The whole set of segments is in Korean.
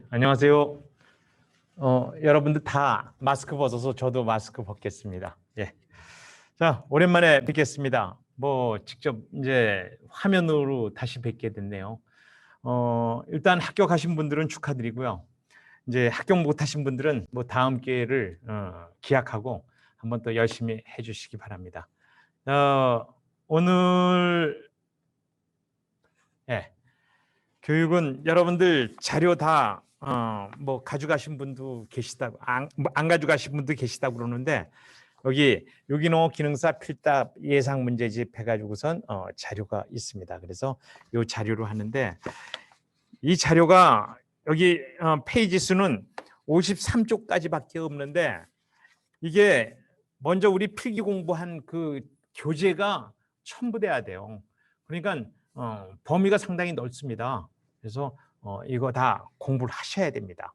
안녕하세요. 여러분들 다 마스크 벗어서 저도 마스크 벗겠습니다. 예. 자, 오랜만에 뵙겠습니다. 직접 이제 화면으로 다시 뵙게 됐네요. 일단 합격하신 분들은 축하드리고요. 이제 합격 못하신 분들은 다음 기회를 기약하고 한번 더 열심히 해주시기 바랍니다. 오늘 예, 교육은 여러분들 자료 다 가져가신 분도 계시다고 안 가져가신 분도 계시다고 그러는데 여기 유기농 기능사 필답 예상 문제집 해가지고선 자료가 있습니다. 그래서 이 자료로 하는데 이 자료가 여기 페이지 수는 53쪽까지밖에 없는데 이게 먼저 우리 필기 공부한 그 교재가 첨부돼야 돼요. 그러니까 범위가 상당히 넓습니다. 그래서 이거 다 공부를 하셔야 됩니다.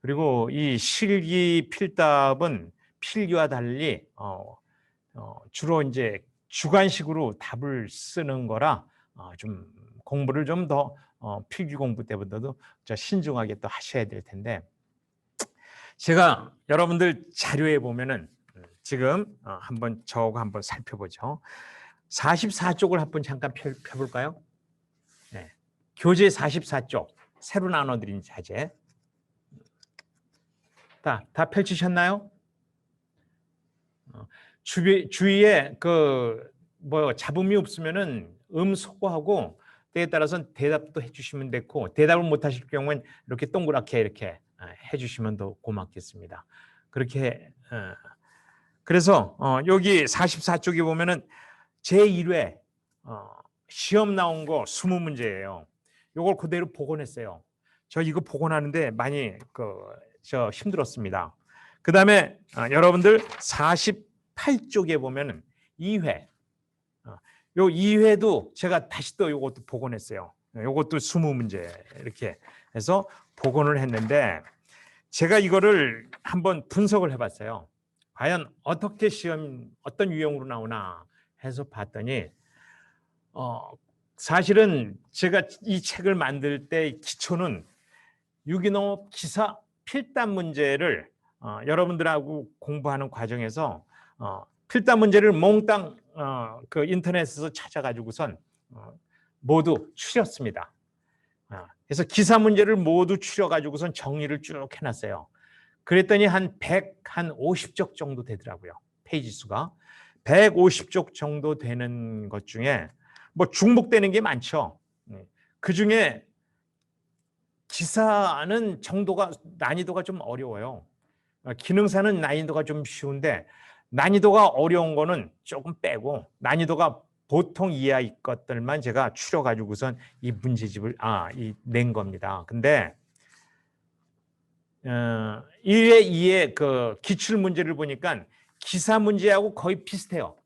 그리고 이 실기 필답은 필기와 달리 주로 이제 주관식으로 답을 쓰는 거라 좀 공부를 좀 더 필기 공부 때보다도 신중하게 또 하셔야 될 텐데 제가 여러분들 자료에 보면은 지금 한번 저거 한번 살펴보죠. 44쪽을 한번 잠깐 펴볼까요? 네. 교재 44쪽 새로 나눠드린 자재 다 펼치셨나요? 주위에 잡음이 없으면은 소거하고 때에 따라서는 대답도 해주시면 되고 대답을 못하실 경우는 이렇게 동그랗게 이렇게 해주시면 더 고맙겠습니다. 그렇게 그래서 여기 44쪽에 보면은 제1회 시험 나온 거 20문제예요. 이걸 그대로 복원했어요. 저 이거 복원하는데 많이 힘들었습니다. 그 다음에 여러분들 48쪽에 보면은 2회 요 2회도 제가 다시 또 이것도 복원했어요. 이것도 20문제 이렇게 해서 복원을 했는데 제가 이거를 한번 분석을 해봤어요. 과연 어떻게 시험 어떤 유형으로 나오나 해서 봤더니 사실은 제가 이 책을 만들 때 기초는 유기농 기사 필답 문제를 여러분들하고 공부하는 과정에서 필답 문제를 몽땅 그 인터넷에서 찾아가지고선 모두 추렸습니다. 그래서 기사 문제를 모두 추려가지고선 정리를 쭉 해놨어요. 그랬더니 한 150쪽 정도 되더라고요. 페이지 수가. 150쪽 정도 되는 것 중에 중복되는 게 많죠. 그 중에 기사는 난이도가 좀 어려워요. 기능사는 난이도가 좀 쉬운데 난이도가 어려운 거는 조금 빼고 난이도가 보통 이하의 것들만 제가 추려가지고선 이 문제집을 낸 겁니다. 근데 1회, 2회 그 기출 문제를 보니까 기사 문제하고 거의 비슷해요.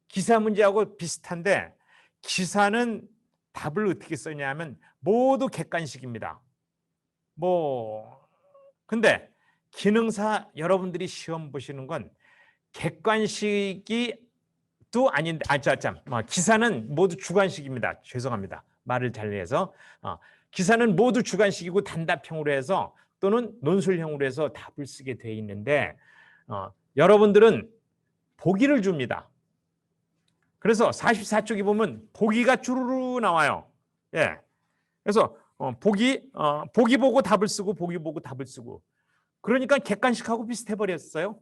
기사 문제하고 비슷한데 기사는 답을 어떻게 쓰냐면 모두 객관식입니다. 근데 기능사 여러분들이 시험 보시는 건 객관식이 또 아닌데 기사는 모두 주관식입니다. 죄송합니다. 말을 잘해서 기사는 모두 주관식이고 단답형으로 해서 또는 논술형으로 해서 답을 쓰게 돼 있는데 여러분들은 보기를 줍니다. 그래서 44쪽에 보면 보기가 주르르 나와요. 예. 그래서 보기 보고 답을 쓰고 보기 보고 답을 쓰고 그러니까 객관식하고 비슷해 버렸어요.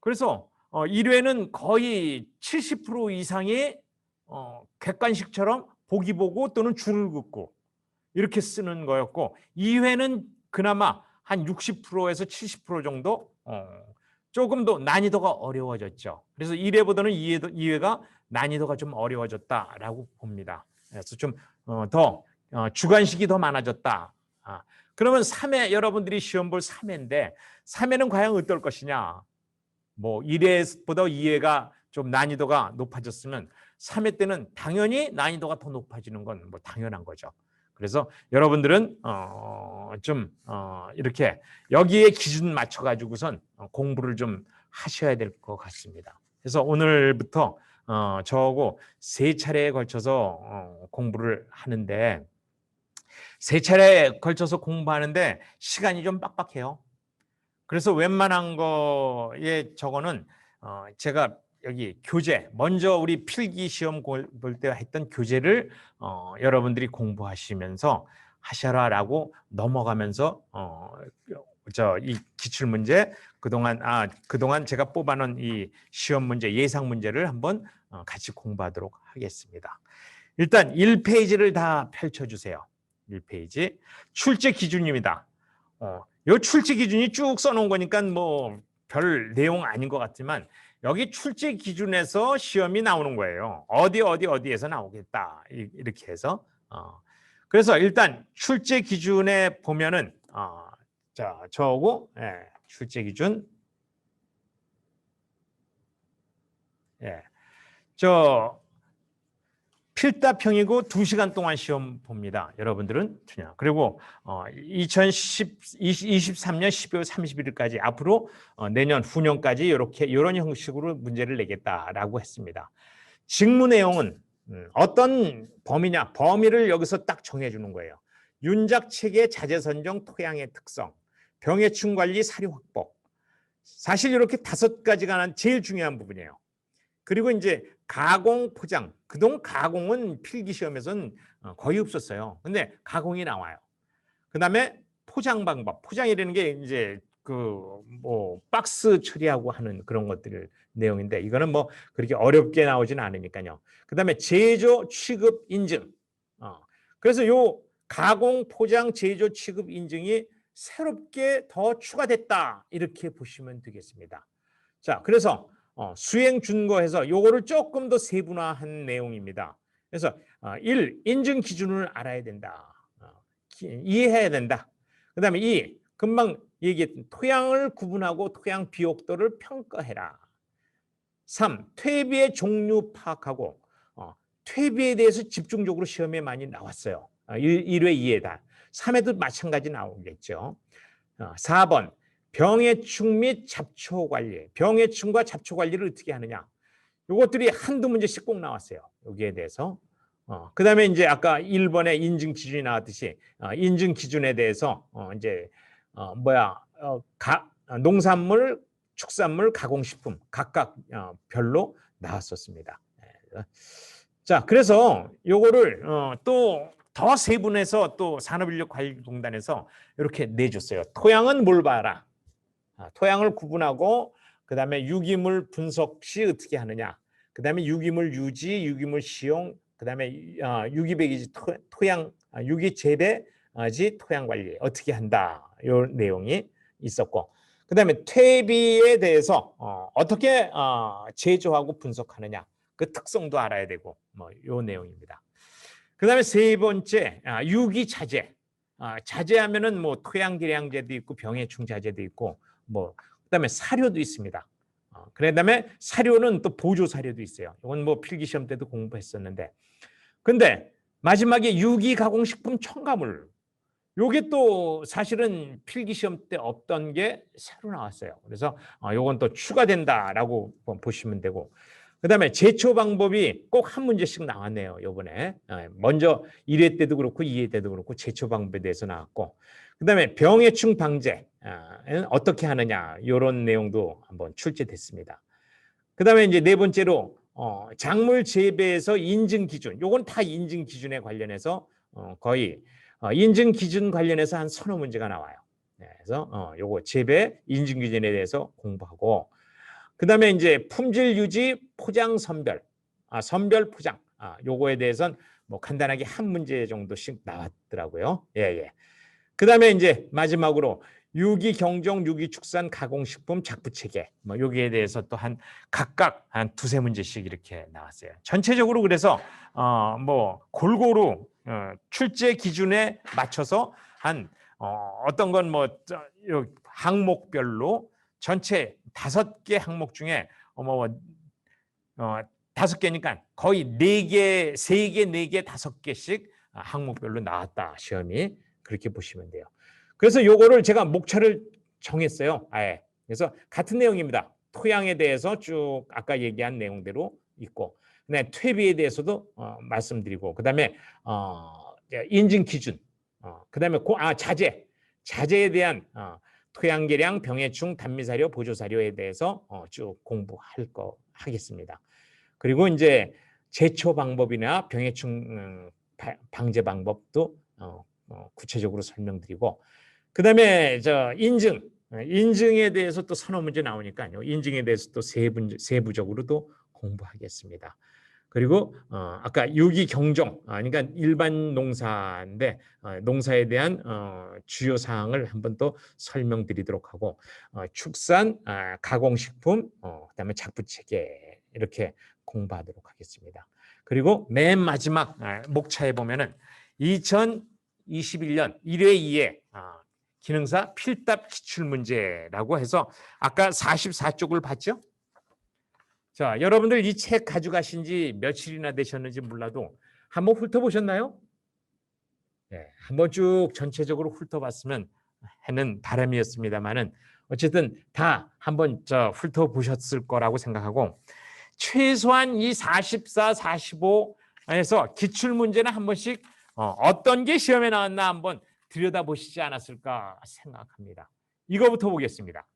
그래서 1회는 거의 70% 이상이 객관식처럼 보기 보고 또는 줄을 긋고 이렇게 쓰는 거였고 2회는 그나마 한 60%에서 70% 정도 조금 더 난이도가 어려워졌죠. 그래서 1회보다는 2회가 난이도가 좀 어려워졌다라고 봅니다. 그래서 좀 더 주관식이 더 많아졌다. 그러면 3회 여러분들이 시험 볼 3회인데 3회는 과연 어떨 것이냐? 1회보다 2회가 좀 난이도가 높아졌으면 3회 때는 당연히 난이도가 더 높아지는 건 당연한 거죠. 그래서 여러분들은 이렇게 여기에 기준 맞춰가지고선 공부를 좀 하셔야 될 것 같습니다. 그래서 오늘부터 저하고 3차례에 걸쳐서 공부를 하는데 세 차례에 걸쳐서 공부하는데 시간이 좀 빡빡해요. 그래서 웬만한 거에 저거는 제가 여기 교재, 먼저 우리 필기 시험 볼 때 했던 교재를 여러분들이 공부하시면서 하셔라라고 넘어가면서 이 기출 문제 그동안 제가 뽑아놓은 이 시험 문제, 예상 문제를 한번 같이 공부하도록 하겠습니다. 일단 1페이지를 다 펼쳐주세요. 1페이지 출제 기준입니다. 요 출제 기준이 쭉 써놓은 거니까 뭐 별 내용 아닌 것 같지만 여기 출제 기준에서 시험이 나오는 거예요. 어디에서 나오겠다 이렇게 해서 그래서 일단 출제 기준에 보면은 자 저거 출제 기준 저 필답형이고 2시간 동안 시험 봅니다. 여러분들은 그냥. 그리고 2023년 12월 31일까지 앞으로 내년 후년까지 이런 형식으로 문제를 내겠다라고 했습니다. 직무 내용은 어떤 범위냐? 범위를 여기서 딱 정해주는 거예요. 윤작 체계 자재 선정 토양의 특성, 병해충 관리 사료 확보. 사실 이렇게 5가지가 제일 중요한 부분이에요. 그리고 이제 가공 포장. 그동안 가공은 필기 시험에서는 거의 없었어요. 근데 가공이 나와요. 그다음에 포장 방법. 포장이라는 게 이제 뭐 박스 처리하고 하는 그런 것들 내용인데 이거는 뭐 그렇게 어렵게 나오지는 않으니까요. 그다음에 제조 취급 인증. 그래서 요 가공 포장 제조 취급 인증이 새롭게 더 추가됐다. 이렇게 보시면 되겠습니다. 자, 그래서 수행 준거해서 요거를 조금 더 세분화한 내용입니다. 그래서 1. 인증 기준을 알아야 된다. 이해해야 된다. 그 다음에 2. 금방 얘기했던 토양을 구분하고 토양 비옥도를 평가해라. 3. 퇴비의 종류 파악하고 퇴비에 대해서 집중적으로 시험에 많이 나왔어요. 1회, 2회다. 3회도 마찬가지 나오겠죠. 4번. 병해충 및 잡초 관리. 병해충과 잡초 관리를 어떻게 하느냐. 이것들이 한두 문제씩 꼭 나왔어요. 여기에 대해서. 그 다음에 이제 아까 1번에 인증 기준이 나왔듯이 인증 기준에 대해서 이제 농산물, 축산물, 가공식품 각각 별로 나왔었습니다. 자, 그래서 요거를 또 더 세분해서 또 산업인력관리공단에서 이렇게 내줬어요. 토양은 뭘 봐라. 토양을 구분하고 그다음에 유기물 분석 시 어떻게 하느냐. 그다음에 유기물 유지, 유기물 시용, 그다음에 유기배기지 토양 유기 재배지 토양 관리 어떻게 한다. 요 내용이 있었고. 그다음에 퇴비에 대해서 어떻게 제조하고 분석하느냐. 그 특성도 알아야 되고 뭐 요 내용입니다. 그다음에 세 번째 유기 자재. 자재하면은 뭐 토양 계량제도 있고 병해충 자재도 있고 뭐 그다음에 사료도 있습니다. 그다음에 사료는 또 보조 사료도 있어요. 이건 뭐 필기 시험 때도 공부했었는데, 근데 마지막에 유기 가공식품 첨가물. 요게 또 사실은 필기 시험 때 없던 게 새로 나왔어요. 그래서 요건 또 추가된다라고 보시면 되고. 그다음에 제초 방법이 꼭 한 문제씩 나왔네요. 요번에. 먼저 1회 때도 그렇고 2회 때도 그렇고 제초 방법에 대해서 나왔고. 그다음에 병해충 방제 어떻게 하느냐 이런 내용도 한번 출제됐습니다. 그다음에 이제 네 번째로 작물 재배에서 인증 기준. 요건 다 인증 기준에 관련해서 거의 인증 기준 관련해서 한 서너 문제가 나와요. 그래서 요거 재배 인증 기준에 대해서 공부하고. 그다음에 이제 품질 유지 포장 선별, 선별 포장, 요거에 대해서는 뭐 간단하게 한 문제 정도씩 나왔더라고요. 예. 그다음에 이제 마지막으로 유기 경정, 유기 축산, 가공식품 작부 체계, 뭐 여기에 대해서 또 각각 한 두세 문제씩 이렇게 나왔어요. 전체적으로 그래서 뭐 골고루 출제 기준에 맞춰서 어떤 건 뭐 항목별로 전체 5개 항목 중에 5개니까 거의 4개, 3개, 4개, 5개씩 항목별로 나왔다. 시험이. 그렇게 보시면 돼요. 그래서 요거를 제가 목차를 정했어요. 아예. 그래서 같은 내용입니다. 토양에 대해서 쭉 아까 얘기한 내용대로 있고, 퇴비에 대해서도 말씀드리고, 그다음에 인증 기준, 그다음에 자재에 대한 토양 계량, 병해충, 단미사료, 보조사료에 대해서 쭉 하겠습니다. 그리고 이제 제초 방법이나 병해충 방제 방법도 구체적으로 설명드리고, 그다음에 인증에 대해서 또 선호 문제 나오니까요. 인증에 대해서 또 세부적으로도 공부하겠습니다. 그리고 아까 유기 경종, 그러니까 일반 농사인데 농사에 대한 주요 사항을 한번 또 설명드리도록 하고, 축산, 가공식품, 그다음에 작부체계 이렇게 공부하도록 하겠습니다. 그리고 맨 마지막 목차에 보면은 2021년 1회 2회 기능사 필답 기출문제라고 해서 아까 44쪽을 봤죠? 자, 여러분들 이 책 가져가신 지 며칠이나 되셨는지 몰라도 한번 훑어보셨나요? 네, 한번 쭉 전체적으로 훑어봤으면 하는 바람이었습니다만은 어쨌든 다 한번 훑어보셨을 거라고 생각하고, 최소한 이 44, 45에서 기출문제는 한 번씩 어떤 게 시험에 나왔나 한번 들여다보시지 않았을까 생각합니다. 이거부터 보겠습니다.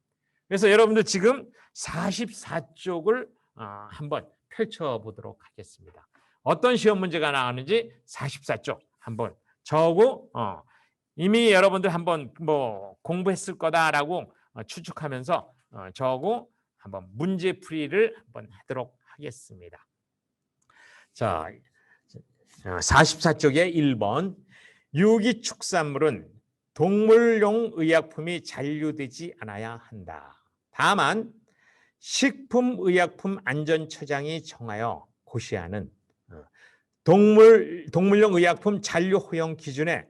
그래서 여러분들 지금 44쪽을 한번 펼쳐보도록 하겠습니다. 어떤 시험 문제가 나왔는지 44쪽 한번 저하고 이미 여러분들 한번 뭐 공부했을 거다라고 추측하면서 저하고 한번 문제풀이를 한번 하도록 하겠습니다. 자, 44쪽에 1번, 유기축산물은 동물용 의약품이 잔류되지 않아야 한다. 다만 식품의약품안전처장이 정하여 고시하는 동물용 의약품 잔류 허용 기준에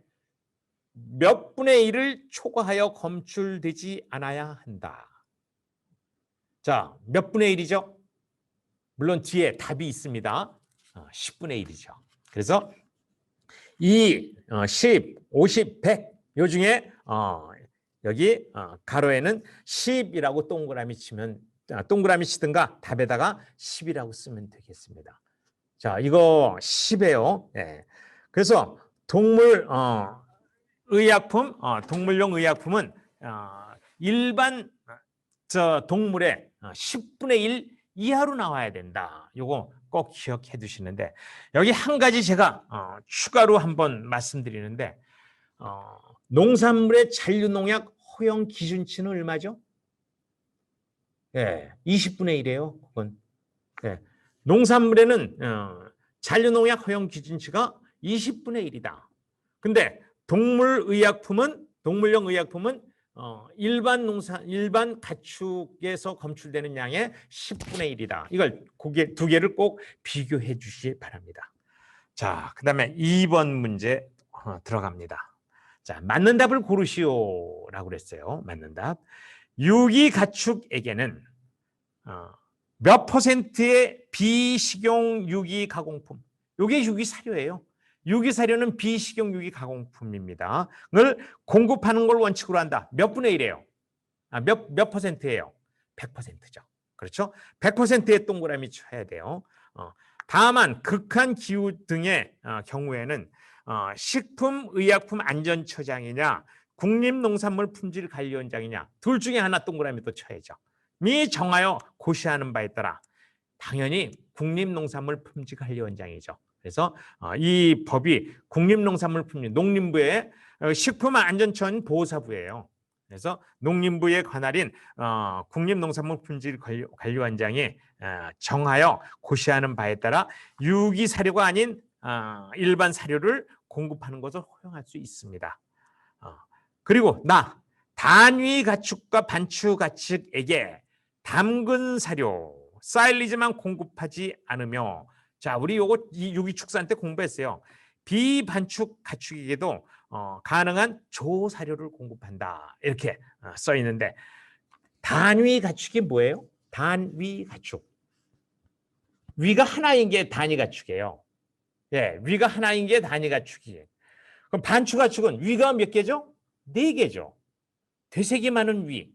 몇 분의 1을 초과하여 검출되지 않아야 한다. 자, 몇 분의 1이죠? 물론 뒤에 답이 있습니다. 10분의 1이죠. 그래서 이 10, 50, 100 요 중에 여기 가로에는 10이라고 동그라미 치든가 답에다가 10이라고 쓰면 되겠습니다. 자, 이거 10이에요. 예. 그래서 동물용 의약품은 일반 동물의 10분의 1 이하로 나와야 된다. 요거 꼭 기억해 두시는데, 여기 한 가지 제가 추가로 한번 말씀드리는데, 농산물의 잔류농약 허용 기준치는 얼마죠? 예, 20분의 1이에요. 그건. 예, 농산물에는 잔류농약 허용 기준치가 20분의 1이다. 근데 동물용 의약품은 일반 가축에서 검출되는 양의 10분의 1이다. 이걸 두 개를 꼭 비교해 주시기 바랍니다. 자, 그다음에 2번 문제 들어갑니다. 자, 맞는 답을 고르시오라고 그랬어요. 맞는 답. 유기 가축에게는 몇 퍼센트의 비식용 유기 가공품, 이게 유기 사료예요. 유기 사료는 비식용 유기 가공품입니다. 을 공급하는 걸 원칙으로 한다. 몇 분의 1이에요? 몇 퍼센트예요? 100%죠. 그렇죠? 100%의 동그라미 쳐야 돼요. 다만 극한 기후 등의 경우에는 식품의약품안전처장이냐 국립농산물품질관리원장이냐 둘 중에 하나 동그라미 또 쳐야죠. 미 정하여 고시하는 바에 따라 당연히 국립농산물품질관리원장이죠. 그래서 이 법이 농림부의 식품안전처보호사부예요. 그래서 농림부의 관할인 국립농산물품질관리원장이 정하여 고시하는 바에 따라 유기 사료가 아닌 일반 사료를 공급하는 것을 허용할 수 있습니다. 그리고 단위 가축과 반추 가축에게 담근 사료, 사일리지만 공급하지 않으며, 자, 우리 요거 유기축산 때 공부했어요. 비반축 가축에게도 가능한 조사료를 공급한다. 이렇게 써 있는데, 단위 가축이 뭐예요? 단위 가축. 위가 하나인 게 단위 가축이에요. 예, 위가 하나인 게 단위 가축이에요. 그럼 반축 가축은 위가 몇 개죠? 4개죠. 되새기 많은 위.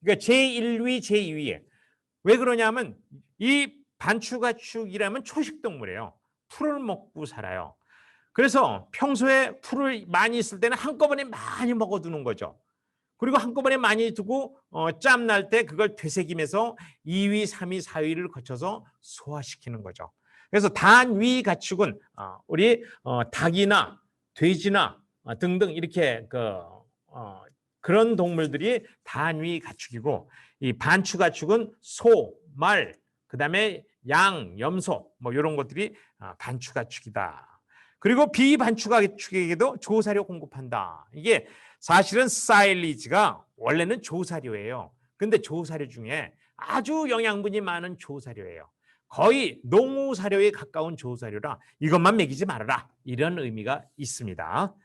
그러니까 제1위, 제2위. 왜 그러냐면 이 반추가축이라면 초식동물이에요. 풀을 먹고 살아요. 그래서 평소에 풀을 많이 있을 때는 한꺼번에 많이 먹어두는 거죠. 그리고 한꺼번에 많이 두고 짬 날 때 그걸 되새기면서 2위, 3위, 4위를 거쳐서 소화시키는 거죠. 그래서 단위 가축은 우리 닭이나 돼지나 등등 이렇게 그런 동물들이 단위 가축이고, 이 반추 가축은 소, 말, 그다음에 양, 염소 뭐 이런 것들이 반추 가축이다. 그리고 비반추 가축에게도 조사료 공급한다. 이게 사실은 사일리지가 원래는 조사료예요. 근데 조사료 중에 아주 영양분이 많은 조사료예요. 거의 농우사료에 가까운 조사료라 이것만 먹이지 말아라, 이런 의미가 있습니다.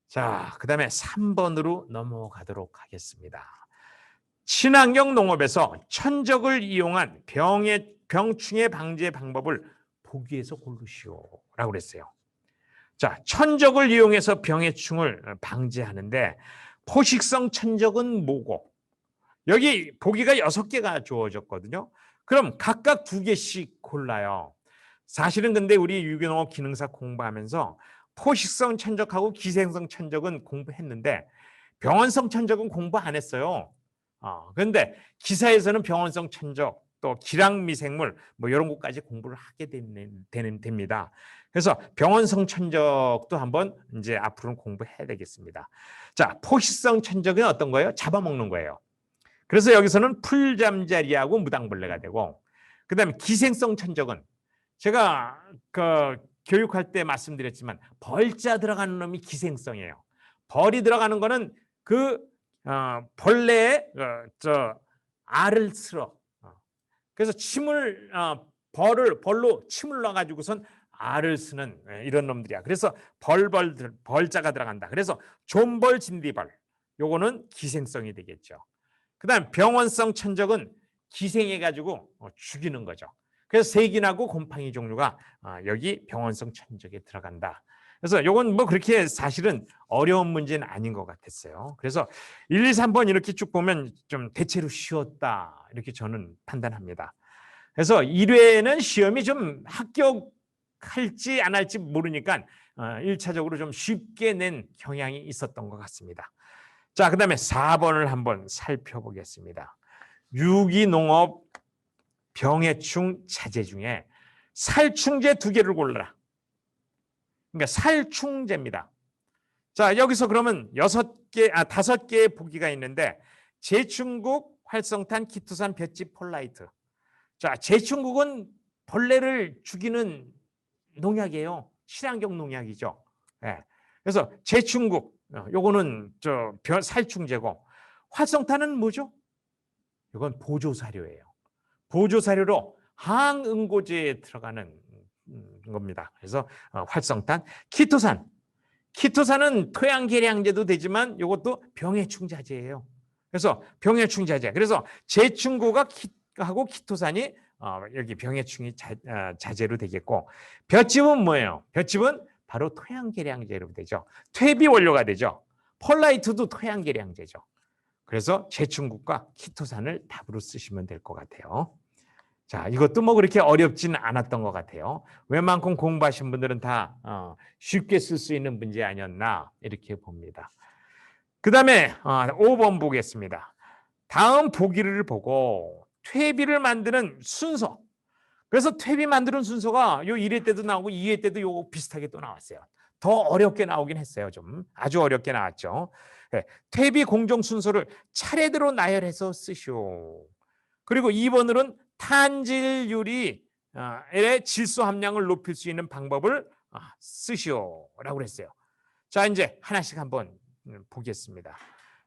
자, 그 다음에 3번으로 넘어가도록 하겠습니다. 친환경 농업에서 천적을 이용한 병충해 방제 방법을 보기에서 고르시오 라고 그랬어요. 자, 천적을 이용해서 병해충을 방지하는데 포식성 천적은 뭐고, 여기 보기가 6개가 주어졌거든요. 그럼 각각 2개씩 골라요. 사실은 근데 우리 유기농업 기능사 공부하면서 포식성 천적하고 기생성 천적은 공부했는데 병원성 천적은 공부 안 했어요. 그런데 기사에서는 병원성 천적, 또 기량미생물 뭐 이런 것까지 공부를 하게 됩니다. 그래서 병원성 천적도 한번 이제 앞으로는 공부해야 되겠습니다. 자, 포식성 천적은 어떤 거예요? 잡아먹는 거예요. 그래서 여기서는 풀잠자리하고 무당벌레가 되고, 그다음에 기생성 천적은 제가 교육할 때 말씀드렸지만 벌자 들어가는 놈이 기생성이에요. 벌이 들어가는 거는 벌레의 알을 쓸어. 그래서 벌로 침을 넣어가지고선 알을 쓰는 이런 놈들이야. 그래서 벌자가 들어간다. 그래서 존벌, 진디벌, 요거는 기생성이 되겠죠. 그다음 병원성 천적은 기생해가지고 죽이는 거죠. 그래서 세균하고 곰팡이 종류가 여기 병원성 천적에 들어간다. 그래서 요건 뭐 그렇게 사실은 어려운 문제는 아닌 것 같았어요. 그래서 1, 2, 3번 이렇게 쭉 보면 좀 대체로 쉬웠다, 이렇게 저는 판단합니다. 그래서 1회는 시험이 좀 합격할지 안 할지 모르니까 1차적으로 좀 쉽게 낸 경향이 있었던 것 같습니다. 자, 그 다음에 4번을 한번 살펴보겠습니다. 유기농업 병해충 자재 중에 살충제 2개를 골라라. 그러니까 살충제입니다. 자, 여기서 그러면 5개의 보기가 있는데 제충국, 활성탄, 키토산, 볏짚, 폴라이트. 자, 제충국은 벌레를 죽이는 농약이에요. 친환경 농약이죠. 네. 그래서 제충국, 요거는 살충제고, 활성탄은 뭐죠? 이건 보조사료예요. 보조사료로 항응고제에 들어가는 겁니다. 그래서 활성탄, 키토산은 토양계량제도 되지만 이것도 병해충자재예요. 그래서 병해충자재. 그래서 제충고하고 키토산이 여기 병해충이 자재로 되겠고, 볏짚은 뭐예요? 볏짚은 바로 토양계량제로 되죠. 퇴비 원료가 되죠. 폴라이트도 토양계량제죠. 그래서 제충국과 키토산을 답으로 쓰시면 될 것 같아요. 자, 이것도 뭐 그렇게 어렵지는 않았던 것 같아요. 웬만큼 공부하신 분들은 다 쉽게 쓸 수 있는 문제 아니었나, 이렇게 봅니다. 그 다음에 5번 보겠습니다. 다음 보기를 보고 퇴비를 만드는 순서. 그래서 퇴비 만드는 순서가 요 1회 때도 나오고 2회 때도 요 비슷하게 또 나왔어요. 더 어렵게 나오긴 했어요. 좀 아주 어렵게 나왔죠. 네, 퇴비 공정 순서를 차례대로 나열해서 쓰시오. 그리고 2번으로는 탄질유리의 질소 함량을 높일 수 있는 방법을 쓰시오라고 그랬어요. 자, 이제 하나씩 한번 보겠습니다.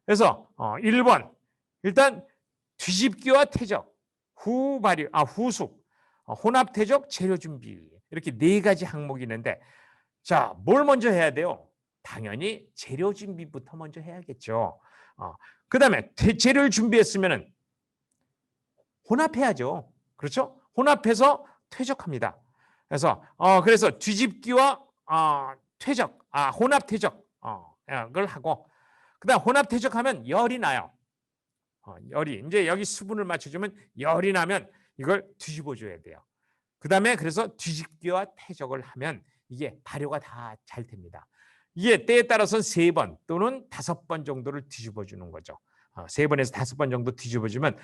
그래서 1번, 일단 뒤집기와 퇴적, 후숙, 혼합퇴적, 재료 준비, 이렇게 4가지 항목이 있는데, 자, 뭘 먼저 해야 돼요? 당연히 재료 준비부터 먼저 해야겠죠. 그 다음에 재료를 준비했으면은 혼합해야죠. 그렇죠? 혼합해서 퇴적합니다. 그래서 뒤집기와 퇴적, 혼합 퇴적을 하고, 그다음 혼합 퇴적하면 열이 나요. 열이 이제 여기 수분을 맞춰주면 열이 나면 이걸 뒤집어 줘야 돼요. 그다음에 그래서 뒤집기와 퇴적을 하면 이게 발효가 다 잘 됩니다. 이게 때에 따라서는 3번 또는 5번 정도를 뒤집어 주는 거죠. 3번에서 5번 정도 뒤집어주면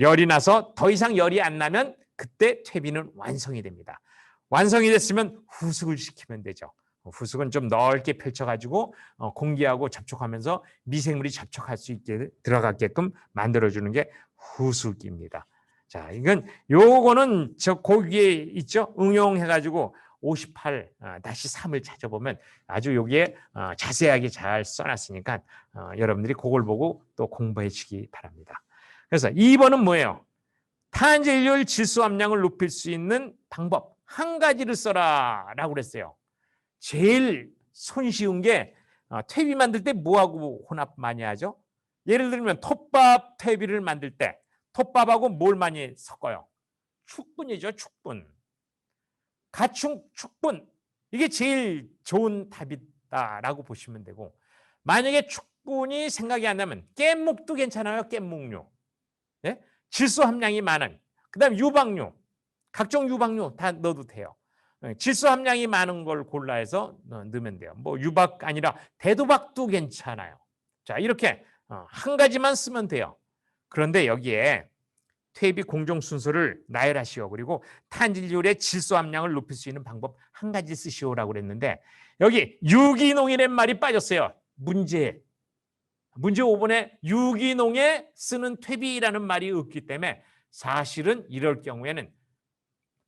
열이 나서 더 이상 열이 안 나면 그때 퇴비는 완성이 됩니다. 완성이 됐으면 후숙을 시키면 되죠. 후숙은 좀 넓게 펼쳐가지고 공기하고 접촉하면서 미생물이 접촉할 수 있게 들어가게끔 만들어주는 게 후숙입니다. 자, 이건 요거는 저 거기에 있죠. 응용해가지고 58-3을 찾아보면 아주 여기에 자세하게 잘 써놨으니까 여러분들이 그걸 보고 또 공부해 주시기 바랍니다. 그래서 2번은 뭐예요? 탄저일률 질소 함량을 높일 수 있는 방법 한 가지를 써라 라고 그랬어요. 제일 손쉬운 게 퇴비 만들 때 뭐하고 혼합 많이 하죠? 예를 들면 톱밥 퇴비를 만들 때 톱밥하고 뭘 많이 섞어요? 축분이죠. 축분. 가축분. 이게 제일 좋은 답이다라고 보시면 되고, 만약에 축분이 생각이 안 나면 깻묵도 괜찮아요. 깻묵류. 네? 질소 함량이 많은, 그 다음에 유박류, 각종 유박류 다 넣어도 돼요. 질소 함량이 많은 걸 골라서 넣으면 돼요. 뭐 유박 아니라 대두박도 괜찮아요. 자, 이렇게 한 가지만 쓰면 돼요. 그런데 여기에 퇴비 공정 순서를 나열하시오. 그리고 탄질률의 질소 함량을 높일 수 있는 방법 한 가지 쓰시오라고 그랬는데 여기 유기농이라는 말이 빠졌어요. 문제 5번에 유기농에 쓰는 퇴비라는 말이 없기 때문에 사실은 이럴 경우에는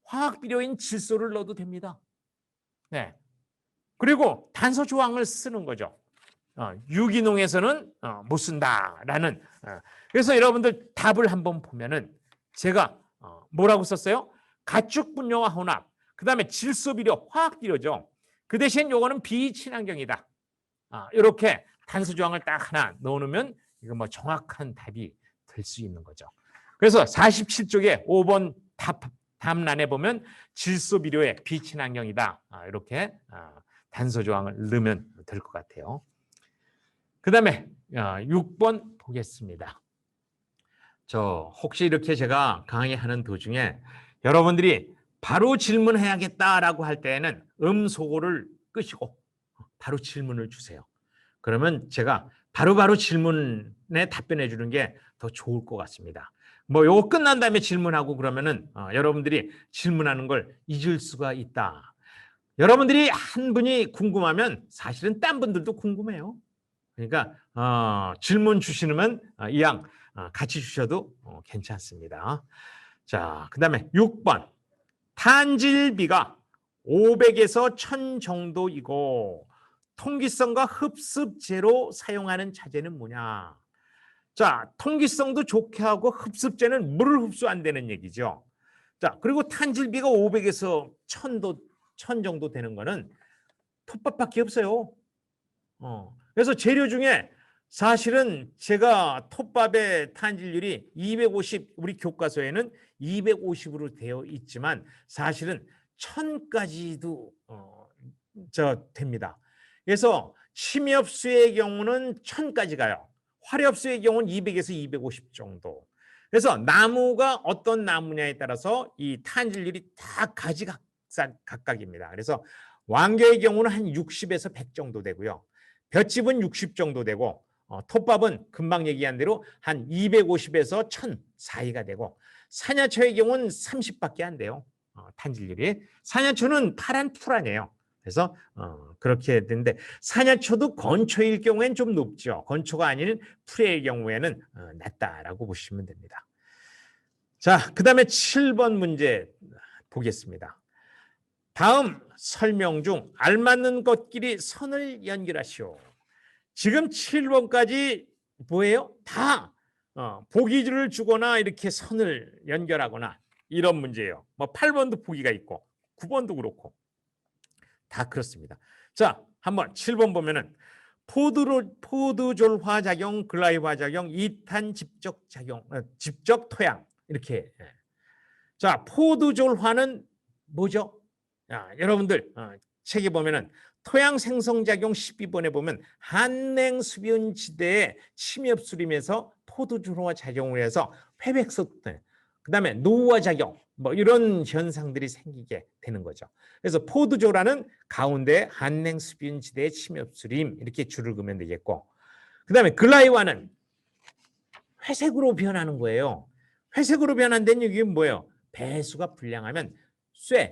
화학비료인 질소를 넣어도 됩니다. 네. 그리고 단서 조항을 쓰는 거죠. 유기농에서는 못 쓴다라는. 그래서 여러분들 답을 한번 보면은 제가 뭐라고 썼어요? 가축분뇨와 혼합, 그 다음에 질소비료, 화학비료죠. 그 대신 요거는 비친환경이다. 이렇게 단서 조항을 딱 하나 넣어놓으면 이거 뭐 정확한 답이 될 수 있는 거죠. 그래서 47쪽에 5번 답란에 보면 질소비료의 비친환경이다. 이렇게 단서 조항을 넣으면 될 것 같아요. 그 다음에 6번 보겠습니다. 혹시 이렇게 제가 강의하는 도중에 여러분들이 바로 질문해야겠다라고 할 때에는 음소거를 끄시고 바로 질문을 주세요. 그러면 제가 바로바로 질문에 답변해 주는 게 더 좋을 것 같습니다. 뭐 요거 끝난 다음에 질문하고 그러면은 여러분들이 질문하는 걸 잊을 수가 있다. 여러분들이 한 분이 궁금하면 사실은 딴 분들도 궁금해요. 그러니까 질문 주시면 이왕 같이 주셔도 괜찮습니다. 자, 그 다음에 6번. 탄질비가 500에서 1000 정도이고 통기성과 흡습제로 사용하는 차제는 뭐냐? 자, 통기성도 좋게 하고 흡습제는 물을 흡수 안 되는 얘기죠. 자, 그리고 탄질비가 500에서 1000 정도 되는 거는 톱밥밖에 없어요. 그래서 재료 중에 사실은 제가 톱밥의 탄질률이 250, 우리 교과서에는 250으로 되어 있지만 사실은 1000까지도 됩니다. 그래서 침엽수의 경우는 1000까지 가요. 화렵수의 경우는 200에서 250 정도. 그래서 나무가 어떤 나무냐에 따라서 이 탄질률이 다 가지각각입니다. 그래서 왕겨의 경우는 한 60에서 100 정도 되고요. 볏짚은 60 정도 되고 톱밥은 금방 얘기한 대로 한 250에서 1000 사이가 되고 사냐초의 경우는 30밖에 안 돼요. 탄질률이. 사냐초는 파란 풀 아니에요. 그래서 그렇게 되는데 사냐초도 건초일 경우에는 좀 높죠. 건초가 아닌 풀의 경우에는 낮다라고 보시면 됩니다. 자, 그 다음에 7번 문제 보겠습니다. 다음 설명 중 알맞는 것끼리 선을 연결하시오. 지금 7번까지 뭐예요? 다 보기를 주거나 이렇게 선을 연결하거나 이런 문제예요. 뭐 8번도 보기가 있고 9번도 그렇고 다 그렇습니다. 자, 한번 7번 보면은 포드졸화 작용, 글라이화 작용, 2탄 집적 작용, 집적 토양 이렇게. 자, 포드졸화는 뭐죠? 여러분들 책에 보면은 토양 생성작용 12번에 보면 한냉 수변 지대에 침엽수림에서 포도주로와 작용을 해서 회백석, 그 다음에 노후화 작용, 뭐 이런 현상들이 생기게 되는 거죠. 그래서 포드조라는 가운데 한냉 수변 지대의 침엽수림 이렇게 줄을 그으면 되겠고, 그다음에 글라이와는 회색으로 변하는 거예요. 회색으로 변한다는 얘기는 뭐예요? 배수가 불량하면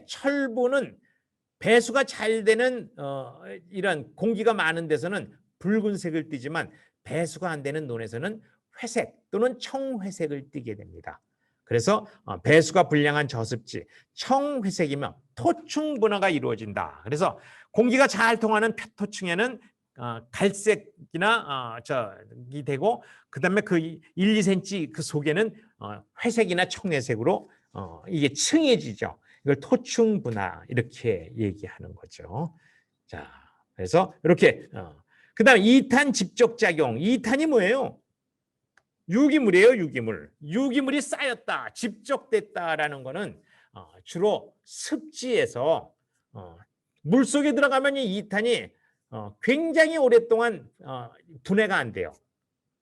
철분은 배수가 잘 되는 이런 공기가 많은 데서는 붉은색을 띠지만 배수가 안 되는 논에서는 회색 또는 청회색을 띠게 됩니다. 그래서 배수가 불량한 저습지 청회색이면 토층 분화가 이루어진다. 그래서 공기가 잘 통하는 표토층에는 갈색이나 저기 되고, 그다음에 그 1, 2cm 그 속에는 회색이나 청회색으로 이게 층해지죠. 이걸 토층 분화 이렇게 얘기하는 거죠. 자, 그래서 이렇게 그다음 2탄 집적작용. 2탄이 뭐예요? 유기물이에요, 유기물. 유기물이 쌓였다, 집적됐다라는 거는 주로 습지에서 물속에 들어가면 이 2탄이 굉장히 오랫동안 분해가 안 돼요.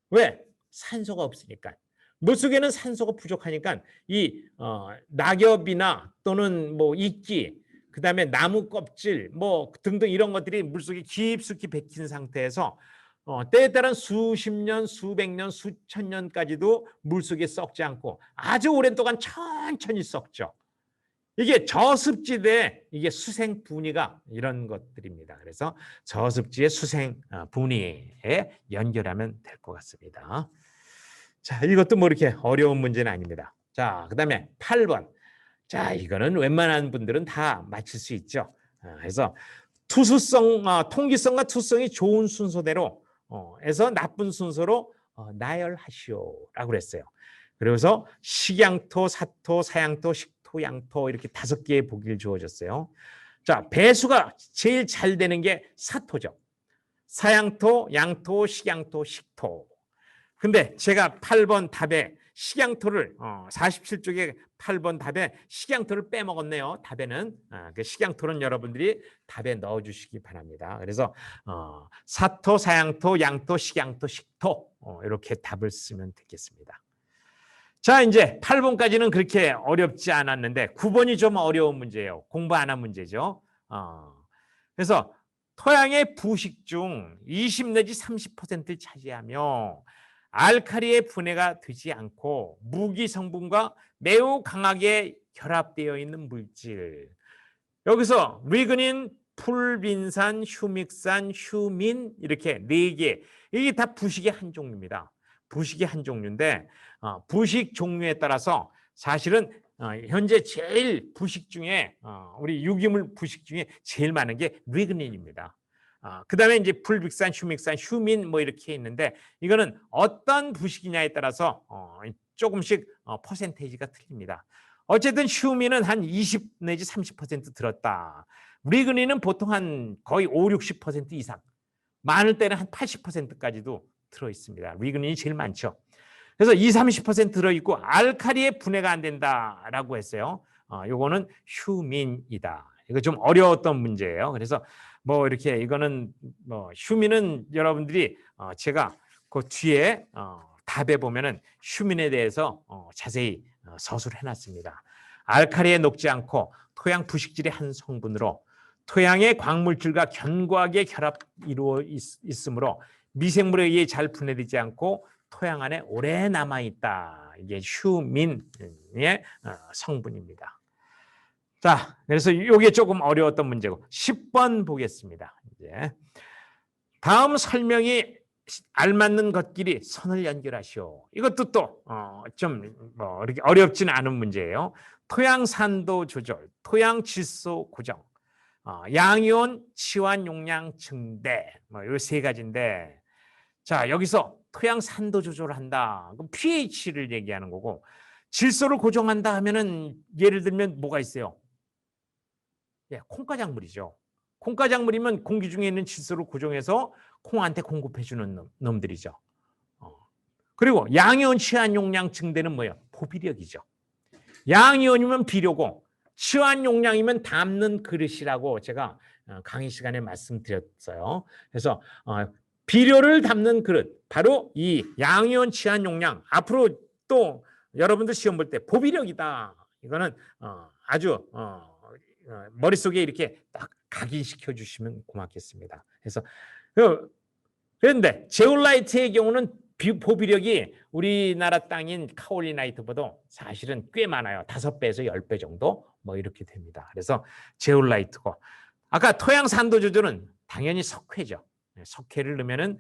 왜? 산소가 없으니까. 물속에는 산소가 부족하니까 이 낙엽이나 또는 뭐 이끼, 그다음에 나무 껍질 뭐 등등 이런 것들이 물속에 깊숙이 박힌 상태에서 때에 따른 수십 년, 수백 년, 수천 년까지도 물속에 썩지 않고 아주 오랜 동안 천천히 썩죠. 이게 저습지대 이게 수생 분위가 이런 것들입니다. 그래서 저습지의 수생 분위에 연결하면 될 것 같습니다. 자, 이것도 뭐 이렇게 어려운 문제는 아닙니다. 자, 그다음에 8번. 자, 이거는 웬만한 분들은 다 맞힐 수 있죠. 그래서 통기성과 투성이 좋은 순서대로 해서 나쁜 순서로 나열하시오라고 그랬어요. 그래서 식양토, 사토, 사양토, 식토, 양토 이렇게 5개의 보기를 주어졌어요. 자, 배수가 제일 잘 되는 게 사토죠. 사양토, 양토, 식양토, 식토. 근데 제가 8번 답에 식양토를 47쪽에 8번 답에 식양토를 빼먹었네요. 답에는 그 식양토는 여러분들이 답에 넣어주시기 바랍니다. 그래서 사토, 사양토, 양토, 식양토, 식토 이렇게 답을 쓰면 되겠습니다. 자, 이제 8번까지는 그렇게 어렵지 않았는데 9번이 좀 어려운 문제예요. 공부 안 한 문제죠. 그래서 토양의 부식 중 20 내지 30%를 차지하며 알칼리의 분해가 되지 않고 무기 성분과 매우 강하게 결합되어 있는 물질. 여기서 리그닌, 풀빈산, 휴믹산, 휴민 이렇게 4개. 이게 다 부식의 한 종류입니다. 부식의 한 종류인데 부식 종류에 따라서 사실은 현재 제일 부식 중에 우리 유기물 부식 중에 제일 많은 게 리그닌입니다. 그다음에 이제 풀빅산, 휴믹산, 휴민 뭐 이렇게 있는데 이거는 어떤 부식이냐에 따라서 조금씩 퍼센테이지가 틀립니다. 어쨌든 휴민은 한 20 내지 30% 들었다. 리그닌은 보통 한 거의 5, 60% 이상, 많을 때는 한 80%까지도 들어 있습니다. 리그닌이 제일 많죠. 그래서 20, 30% 들어 있고 알칼리의 분해가 안 된다라고 했어요. 요거는 휴민이다. 이거 좀 어려웠던 문제예요. 그래서 뭐 이렇게 이거는 뭐 휴민은 여러분들이 제가 그 뒤에 답에 보면은 휴민에 대해서 자세히 서술해 놨습니다. 알칼리에 녹지 않고 토양 부식질의 한 성분으로 토양의 광물질과 견고하게 결합 이루어 있으므로 미생물에 의해 잘 분해되지 않고 토양 안에 오래 남아 있다. 이게 휴민의 성분입니다. 자, 그래서 이게 조금 어려웠던 문제고 10번 보겠습니다. 이제 다음 설명이 알맞는 것끼리 선을 연결하시오. 이것도 또 좀 뭐 이렇게 어렵지는 않은 문제예요. 토양 산도 조절, 토양 질소 고정, 양이온 치환 용량 증대, 뭐 이 3가지인데, 자, 여기서 토양 산도 조절을 한다. 그럼 pH를 얘기하는 거고, 질소를 고정한다 하면은 예를 들면 뭐가 있어요? 예, 콩가작물이죠. 콩가작물이면 공기 중에 있는 질소를 고정해서 콩한테 공급해주는 놈들이죠. 그리고 양이온 치환 용량 증대는 뭐예요? 포비력이죠. 양이온이면 비료고 치환 용량이면 담는 그릇이라고 제가 강의 시간에 말씀드렸어요. 그래서 비료를 담는 그릇, 바로 이 양이온 치환 용량, 앞으로 또 여러분들 시험 볼 때 포비력이다 이거는 아주 머릿속에 이렇게 딱 각인시켜 주시면 고맙겠습니다. 그래서 그런데 제올라이트의 경우는 보비력이 우리나라 땅인 카올리나이트보다 사실은 꽤 많아요. 5배에서 10배 정도 뭐 이렇게 됩니다. 그래서 제올라이트고, 아까 토양 산도 조절은 당연히 석회죠. 석회를 넣으면은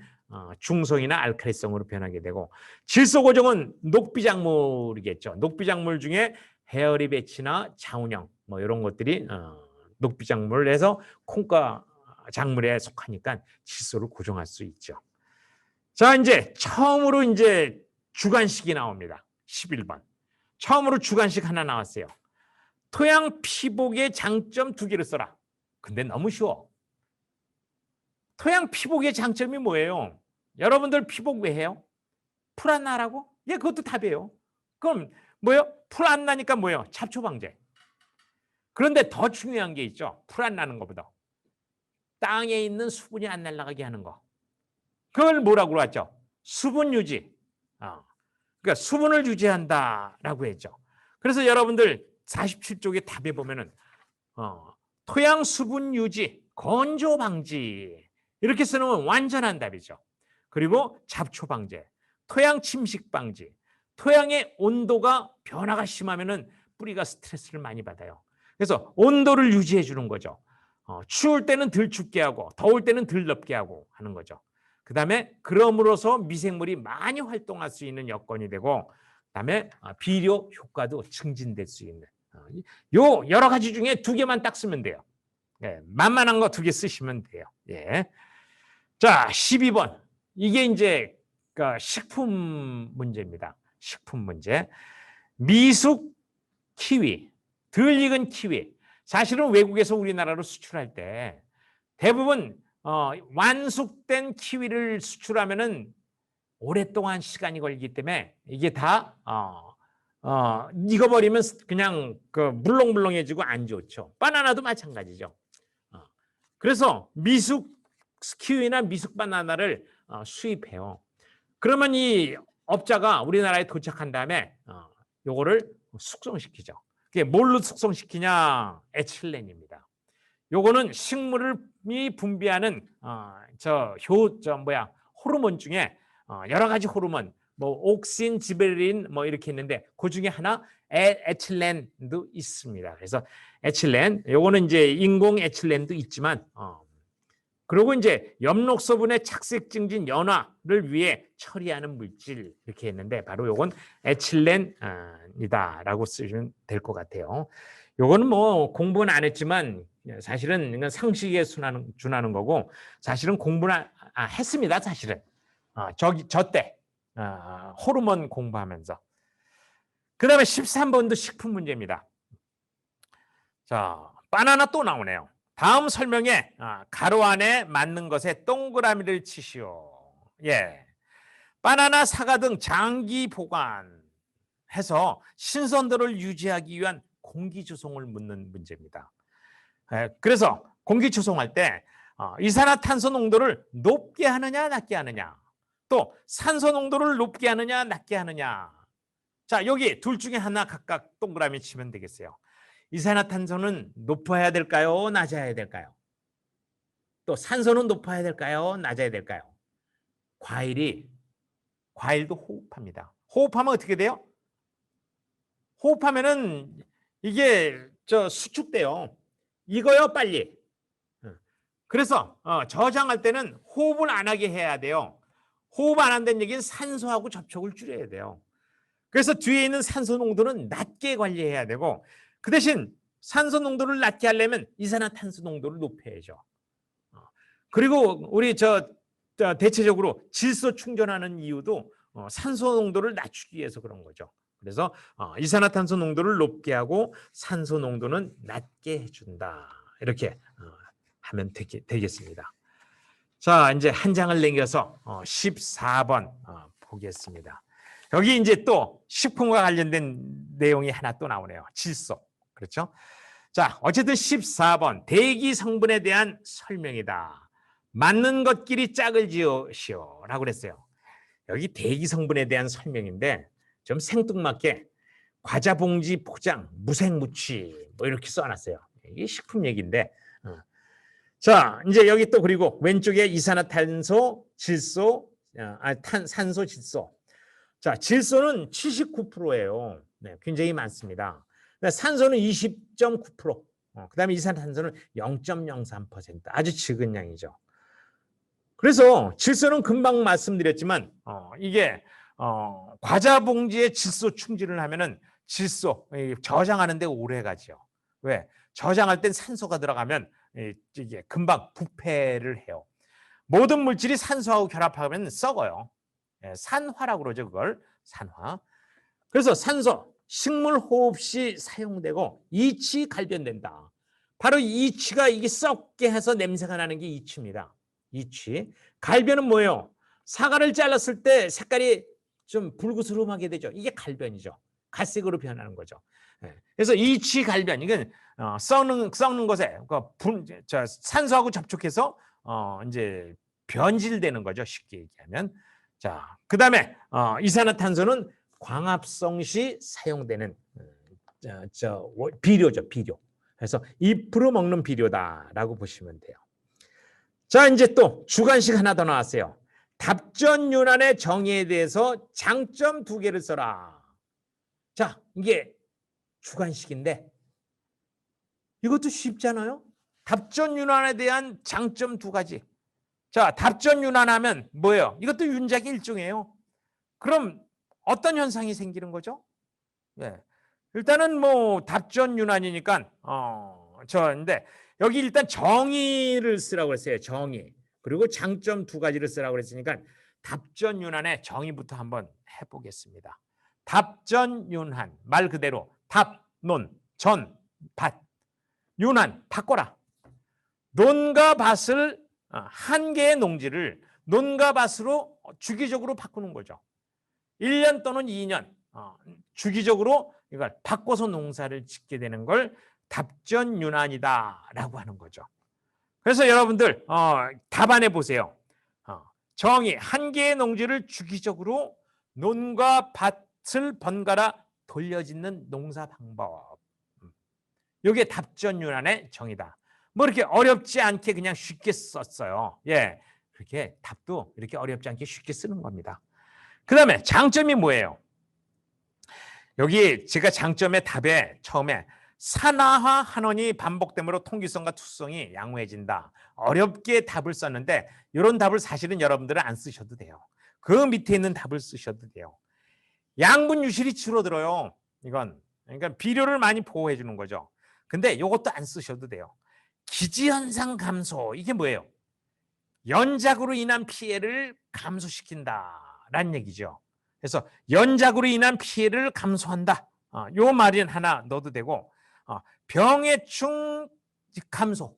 중성이나 알칼리성으로 변하게 되고, 질소 고정은 녹비작물이겠죠. 녹비작물 중에 헤어리 배치나 자운형 뭐 이런 것들이 녹비작물에서 콩과 작물에 속하니까 질소를 고정할 수 있죠. 자, 이제 처음으로 이제 주관식이 나옵니다. 11번. 처음으로 주관식 하나 나왔어요. 토양 피복의 장점 2개를 써라. 근데 너무 쉬워. 토양 피복의 장점이 뭐예요? 여러분들 피복 왜 해요? 풀 안 나라고? 예, 그것도 답이에요. 그럼 뭐예요? 풀 안 나니까 뭐예요? 잡초 방제. 그런데 더 중요한 게 있죠. 풀 안 나는 것보다. 땅에 있는 수분이 안 날아가게 하는 거. 그걸 뭐라고 하죠? 수분 유지. 그러니까 수분을 유지한다라고 했죠. 그래서 여러분들 47쪽에 답에 보면은 토양 수분 유지, 건조 방지 이렇게 쓰는 완전한 답이죠. 그리고 잡초 방제, 토양 침식 방지. 토양의 온도가 변화가 심하면은 뿌리가 스트레스를 많이 받아요. 그래서 온도를 유지해 주는 거죠. 추울 때는 덜 춥게 하고 더울 때는 덜 덥게 하고 하는 거죠. 그다음에 그럼으로써 미생물이 많이 활동할 수 있는 여건이 되고, 그다음에 비료 효과도 증진될 수 있는 요 여러 가지 중에 2개만 딱 쓰면 돼요. 예, 만만한 거 2개 쓰시면 돼요. 예. 자, 12번. 이게 이제 식품 문제입니다. 식품 문제. 미숙 키위, 덜 익은 키위. 사실은 외국에서 우리나라로 수출할 때 대부분 완숙된 키위를 수출하면은 오랫동안 시간이 걸리기 때문에 이게 다 익어버리면 그냥 물렁물렁해지고 안 좋죠. 바나나도 마찬가지죠. 그래서 미숙 키위나 미숙 바나나를 수입해요. 그러면 이 업자가 우리나라에 도착한 다음에 요거를 숙성시키죠. 그게 뭘로 숙성시키냐? 에틸렌입니다. 요거는 식물이 분비하는 호르몬 중에 여러 가지 호르몬, 뭐 옥신, 지베린 뭐 이렇게 있는데 그 중에 하나 에틸렌도 있습니다. 그래서 에틸렌, 요거는 이제 인공 에틸렌도 있지만 그리고 이제 엽록소분의 착색 증진 연화를 위해 처리하는 물질 이렇게 했는데 바로 요건 에틸렌이다라고 쓰시면 될 것 같아요. 요거는 뭐 공부는 안 했지만 사실은 이건 상식에 준하는 거고, 사실은 공부는 했습니다. 사실은 저때 호르몬 공부하면서. 그다음에 13번도 식품 문제입니다. 자, 바나나 또 나오네요. 다음 설명에 가로 안에 맞는 것에 동그라미를 치시오. 예, 바나나, 사과 등 장기 보관해서 신선도를 유지하기 위한 공기 조성을 묻는 문제입니다. 그래서 공기 조성할 때 이산화탄소 농도를 높게 하느냐 낮게 하느냐, 또 산소 농도를 높게 하느냐 낮게 하느냐. 자, 여기 둘 중에 하나 각각 동그라미 치면 되겠어요. 이산화탄소는 높아야 될까요? 낮아야 될까요? 또 산소는 높아야 될까요? 낮아야 될까요? 과일도 호흡합니다. 호흡하면 어떻게 돼요? 호흡하면은 이게 수축돼요. 익어요, 빨리. 그래서 저장할 때는 호흡을 안 하게 해야 돼요. 호흡 안 한다는 얘기는 산소하고 접촉을 줄여야 돼요. 그래서 뒤에 있는 산소 농도는 낮게 관리해야 되고, 그 대신 산소 농도를 낮게 하려면 이산화탄소 농도를 높여야죠. 그리고 우리 대체적으로 질소 충전하는 이유도 산소 농도를 낮추기 위해서 그런 거죠. 그래서 이산화탄소 농도를 높게 하고 산소 농도는 낮게 해준다. 이렇게 하면 되겠습니다. 자, 이제 한 장을 넘겨서 14번 보겠습니다. 여기 이제 또 식품과 관련된 내용이 하나 또 나오네요. 질소. 그렇죠? 자, 어쨌든 14번 대기 성분에 대한 설명이다. 맞는 것끼리 짝을 지으시오라고 그랬어요. 여기 대기 성분에 대한 설명인데 좀 생뚱맞게 과자 봉지 포장 무색무취 뭐 이렇게 써놨어요. 이게 식품 얘기인데. 자, 이제 여기 또 그리고 왼쪽에 이산화탄소, 질소, 산소, 질소. 자, 질소는 79%예요. 네, 굉장히 많습니다. 산소는 20.9%. 그다음에 이산화탄소는 0.03%. 아주 적은 양이죠. 그래서 질소는 금방 말씀드렸지만 이게 과자 봉지에 질소 충진을 하면은 질소 저장하는 데 오래 가죠. 왜? 저장할 땐 산소가 들어가면 이게 금방 부패를 해요. 모든 물질이 산소하고 결합하면 썩어요. 산화라고 그러죠, 그걸. 산화. 그래서 산소, 식물 호흡 시 사용되고 이치 갈변된다. 바로 이치가 이게 썩게 해서 냄새가 나는 게 이치입니다. 이치. 갈변은 뭐예요? 사과를 잘랐을 때 색깔이 좀 붉으스름하게 되죠. 이게 갈변이죠. 갈색으로 변하는 거죠. 그래서 이치 갈변, 이건 썩는 것에 산소하고 접촉해서 이제 변질되는 거죠. 쉽게 얘기하면. 자, 그다음에 이산화탄소는 광합성 시 사용되는 비료죠, 비료. 그래서 잎으로 먹는 비료다라고 보시면 돼요. 자, 이제 또 주관식 하나 더 나왔어요. 답전윤환의 정의에 대해서 장점 2개를 써라. 자, 이게 주관식인데 이것도 쉽잖아요. 답전윤환에 대한 장점 2가지. 자, 답전윤환하면 뭐예요? 이것도 윤작의 일종이에요. 그럼 어떤 현상이 생기는 거죠? 네. 일단은 뭐 답전윤환이니까 근데 여기 일단 정의를 쓰라고 했어요. 정의. 그리고 장점 2가지를 쓰라고 그랬으니까 답전윤환의 정의부터 한번 해보겠습니다. 답전윤환, 말 그대로 답, 논, 전, 밭. 윤환, 바꿔라. 논과 밭을 한 개의 농지를 논과 밭으로 주기적으로 바꾸는 거죠. 1년 또는 2년 주기적으로 이걸 바꿔서 농사를 짓게 되는 걸 답전윤환이다라고 하는 거죠. 그래서 여러분들 답안해 보세요. 정의, 한 개의 농지를 주기적으로 논과 밭을 번갈아 돌려짓는 농사 방법. 이게 답전윤환의 정의다. 뭐 이렇게 어렵지 않게 그냥 쉽게 썼어요. 예, 그렇게 답도 이렇게 어렵지 않게 쉽게 쓰는 겁니다. 그 다음에 장점이 뭐예요? 여기 제가 장점의 답에 처음에 산화화 한원이 반복됨으로 통기성과 투성이 양호해진다. 어렵게 답을 썼는데 이런 답을 사실은 여러분들은 안 쓰셔도 돼요. 그 밑에 있는 답을 쓰셔도 돼요. 양분 유실이 줄어들어요. 이건 그러니까 비료를 많이 보호해 주는 거죠. 근데 이것도 안 쓰셔도 돼요. 기지현상 감소, 이게 뭐예요? 연작으로 인한 피해를 감소시킨다라는 얘기죠. 그래서 연작으로 인한 피해를 감소한다. 요 말은 하나 넣어도 되고, 병의 충 감소.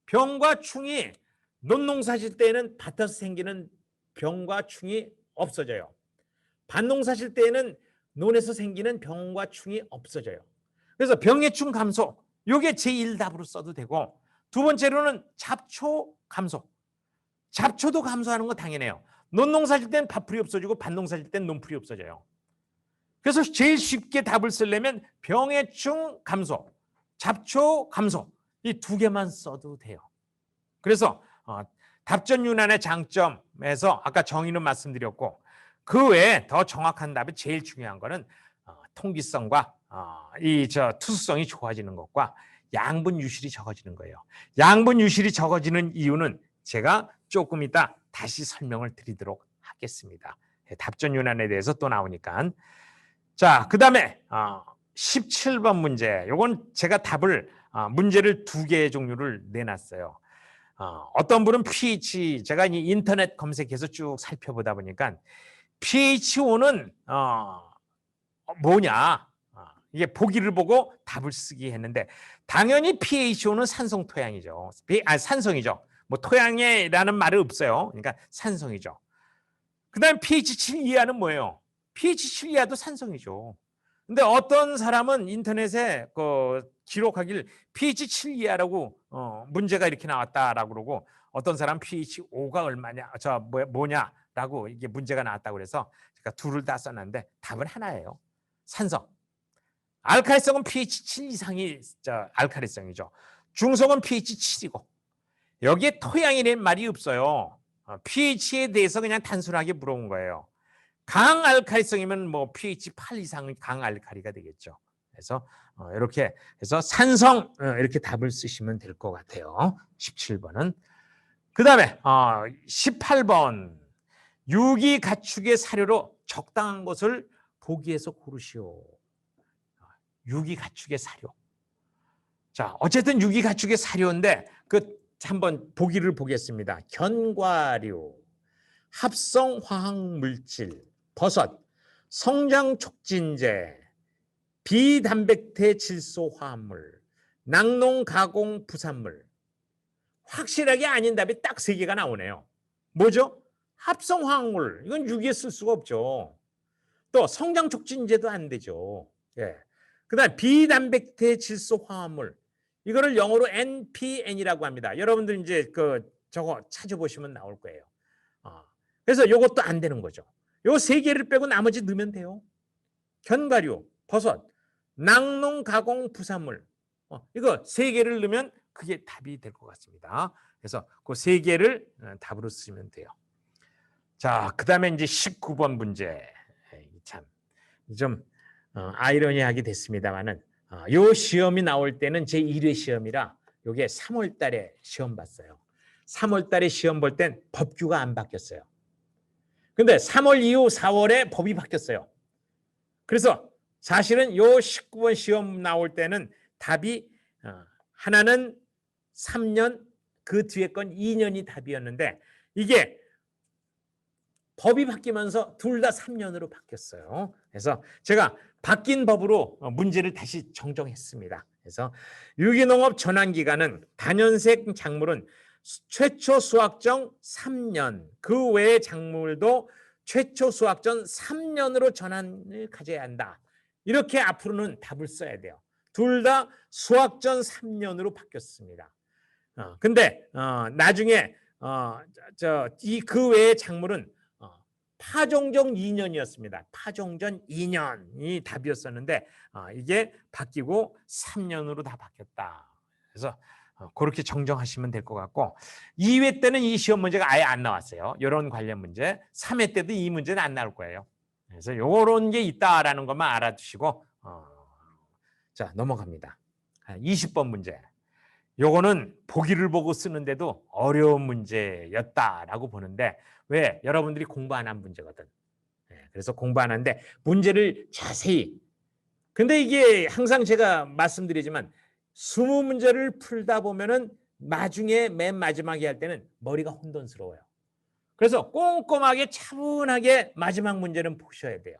병과 충이 논농사 질 때에는 밭에서 생기는 병과 충이 없어져요. 밭농사 질 때에는 논에서 생기는 병과 충이 없어져요. 그래서 병의 충 감소, 요게 제1답으로 써도 되고, 2번째로는 잡초 감소. 잡초도 감소하는 건 당연해요. 논농사 질 때는 밭풀이 없어지고 밭농사 질 때는 논풀이 없어져요. 그래서 제일 쉽게 답을 쓰려면 병의 충 감소, 잡초 감소, 이 2개만 써도 돼요. 그래서 답전윤환의 장점에서 아까 정의는 말씀드렸고, 그 외에 더 정확한 답이 제일 중요한 거는 통기성과 투수성이 좋아지는 것과 양분 유실이 적어지는 거예요. 양분 유실이 적어지는 이유는 제가 조금 이따 다시 설명을 드리도록 하겠습니다. 답전윤환에 대해서 또 나오니까. 자, 그 다음에 17번 문제. 요건 제가 답을 문제를 2개의 종류를 내놨어요. 어떤 분은 pH, 제가 인터넷 검색해서 쭉 살펴보다 보니까 pH5는 뭐냐, 이게 보기를 보고 답을 쓰기 했는데, 당연히 pH5는 산성 토양이죠. 산성이죠. 뭐 토양이라는 말은 없어요. 그러니까 산성이죠. 그 다음에 pH 7 이하는 뭐예요? pH 7 이하도 산성이죠. 근데 어떤 사람은 인터넷에 기록하길 pH 7 이하라고 문제가 이렇게 나왔다라고 그러고, 어떤 사람 pH 5가 얼마냐, 뭐냐라고 이게 문제가 나왔다고 그래서 제가 둘을 다 써놨는데 답은 하나예요. 산성. 알칼리성은 pH 7 이상이 알칼리성이죠. 중성은 pH 7이고 여기에 토양이라는 말이 없어요. pH에 대해서 그냥 단순하게 물어본 거예요. 강알칼리성이면 뭐 pH 8 이상은 강알칼리가 되겠죠. 그래서 이렇게 해서 산성 이렇게 답을 쓰시면 될 것 같아요. 17번은. 그 다음에 18번 유기 가축의 사료로 적당한 것을 보기에서 고르시오. 유기 가축의 사료. 자, 어쨌든 유기 가축의 사료인데 한번 보기를 보겠습니다. 견과류, 합성 화학 물질, 버섯, 성장 촉진제, 비단백태 질소 화합물, 낙농 가공 부산물. 확실하게 아닌 답이 딱 3개가 나오네요. 뭐죠? 합성 화학물. 이건 유기에 쓸 수가 없죠. 또 성장 촉진제도 안 되죠. 예. 그다음 비단백태 질소 화합물. 이거를 영어로 NPN이라고 합니다. 여러분들 이제 저거 찾아보시면 나올 거예요. 그래서 이것도 안 되는 거죠. 요 3개를 빼고 나머지 넣으면 돼요. 견과류, 버섯, 낙농 가공 부산물. 이거 3개를 넣으면 그게 답이 될 것 같습니다. 그래서 그 3개를 답으로 쓰시면 돼요. 자, 그다음에 이제 19번 문제. 참 좀 아이러니하게 됐습니다만은 요 시험이 나올 때는 제 1회 시험이라 요게 3월 달에 시험 봤어요. 3월 달에 시험 볼 땐 법규가 안 바뀌었어요. 근데 3월 이후 4월에 법이 바뀌었어요. 그래서 사실은 요 19번 시험 나올 때는 답이 하나는 3년, 그 뒤에 건 2년이 답이었는데 이게 법이 바뀌면서 둘 다 3년으로 바뀌었어요. 그래서 제가 바뀐 법으로 문제를 다시 정정했습니다. 그래서 유기농업 전환기간은 단연색 작물은 최초 수확전 3년, 그 외의 작물도 최초 수확전 3년으로 전환을 가져야 한다. 이렇게 앞으로는 답을 써야 돼요. 둘 다 수확전 3년으로 바뀌었습니다. 근데 나중에 그 외의 작물은 파종전 2년이었습니다. 파종전 2년이 답이었었는데 이게 바뀌고 3년으로 다 바뀌었다. 그래서 그렇게 정정하시면 될 것 같고 2회 때는 이 시험 문제가 아예 안 나왔어요. 이런 관련 문제. 3회 때도 이 문제는 안 나올 거예요. 그래서 이런 게 있다라는 것만 알아두시고 자 넘어갑니다. 20번 문제. 요거는 보기를 보고 쓰는데도 어려운 문제였다라고 보는데 왜? 여러분들이 공부 안 한 문제거든. 그래서 공부 안 하는데 문제를 자세히. 근데 이게 항상 제가 말씀드리지만 20문제를 풀다 보면은 나중에 맨 마지막에 할 때는 머리가 혼돈스러워요. 그래서 꼼꼼하게 차분하게 마지막 문제는 보셔야 돼요.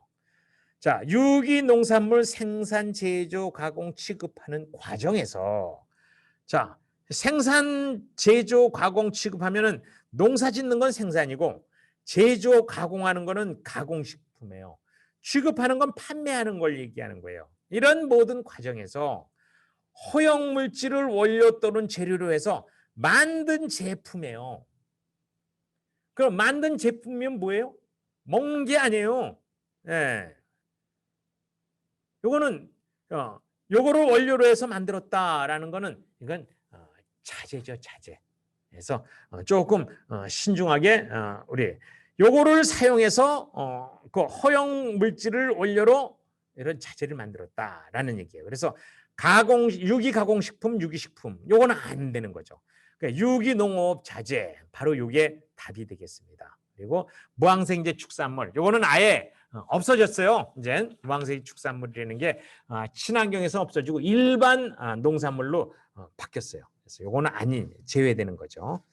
자, 유기농산물 생산, 제조, 가공, 취급하는 과정에서 자, 생산, 제조, 가공, 취급하면은 농사 짓는 건 생산이고 제조, 가공하는 거는 가공식품이에요. 취급하는 건 판매하는 걸 얘기하는 거예요. 이런 모든 과정에서 허용 물질을 원료 또는 재료로 해서 만든 제품이에요. 그럼 만든 제품이면 뭐예요? 먹는 게 아니에요. 예. 요거는 요거를 원료로 해서 만들었다라는 거는 이건 자재죠, 자재. 그래서 조금 신중하게 우리 요거를 사용해서 그 허용 물질을 원료로 이런 자재를 만들었다라는 얘기예요. 그래서 유기 가공식품, 유기식품 요거는 안 되는 거죠. 그러니까 유기농업 자재 바로 요게 답이 되겠습니다. 그리고 무항생제 축산물 요거는 아예 없어졌어요. 이제 무항생제 축산물이라는 게 친환경에서 없어지고 일반 농산물로 바뀌었어요. 그래서 요거는 아닌 제외되는 거죠.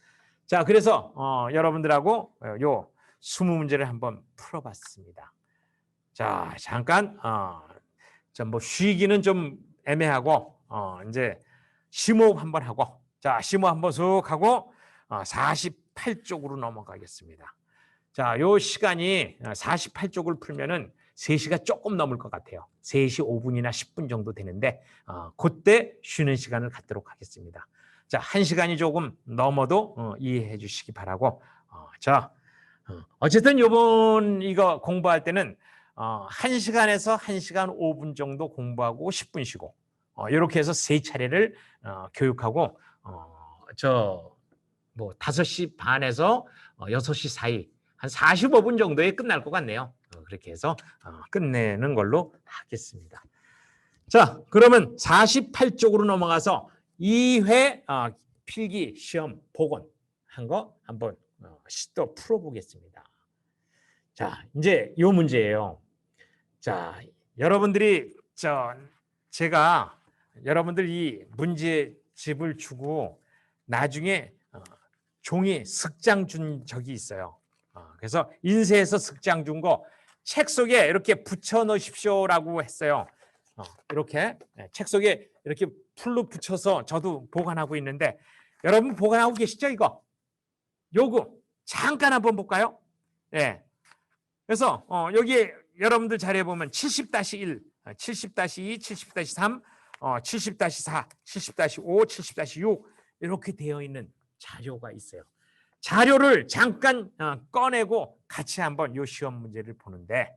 자, 그래서 여러분들하고 요 20문제를 한번 풀어봤습니다. 자, 잠깐 뭐 쉬기는 좀 애매하고 이제 심호흡 한번 하고 자, 심호흡 한번 쑥 하고 48쪽으로 넘어가겠습니다. 자, 요 시간이 48쪽을 풀면은 3시가 조금 넘을 것 같아요. 3시 5분이나 10분 정도 되는데 그때 쉬는 시간을 갖도록 하겠습니다. 자, 1시간이 조금 넘어도 이해해 주시기 바라고 자, 어쨌든 요번 이거 공부할 때는 1시간에서 1시간 5분 정도 공부하고 10분 쉬고 이렇게 해서 3차례를 교육하고 뭐 5시 반에서 6시 사이 한 45분 정도에 끝날 것 같네요. 그렇게 해서 끝내는 걸로 하겠습니다. 자, 그러면 48쪽으로 넘어가서 2회 필기 시험 복원한 거 한번 또 풀어보겠습니다. 자, 이제 이 문제예요. 자, 여러분들이 제가 여러분들 이 문제집을 주고 나중에 종이 슥장 준 적이 있어요. 그래서 인쇄해서 슥장 준 거 책 속에 이렇게 붙여 놓으십시오라고 했어요. 이렇게 책 속에 이렇게 풀로 붙여서 저도 보관하고 있는데 여러분 보관하고 계시죠? 요거 잠깐 한번 볼까요? 네. 그래서 여기 여러분들 자료에 보면 70-1, 70-2, 70-3, 70-4, 70-5, 70-6 이렇게 되어 있는 자료가 있어요. 자료를 잠깐 꺼내고 같이 한번 이 시험 문제를 보는데,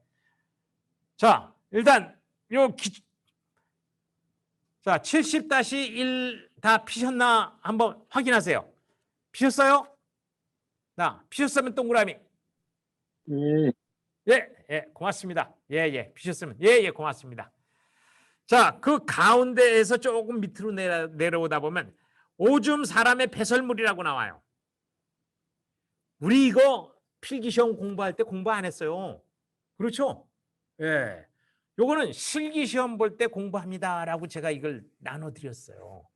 자, 일단 자, 70-1 다 피셨나 한번 확인하세요. 피셨어요? 피셨으면 동그라미. 예, 고맙습니다. 예, 피셨으면 예, 고맙습니다. 자, 그 가운데에서 조금 밑으로 내려오다 보면 오줌 사람의 배설물이라고 나와요. 우리 이거 필기시험 공부할 때 공부 안 했어요. 그렇죠? 예. 요거는 실기시험 볼 때 공부합니다라고 제가 이걸 나눠드렸어요.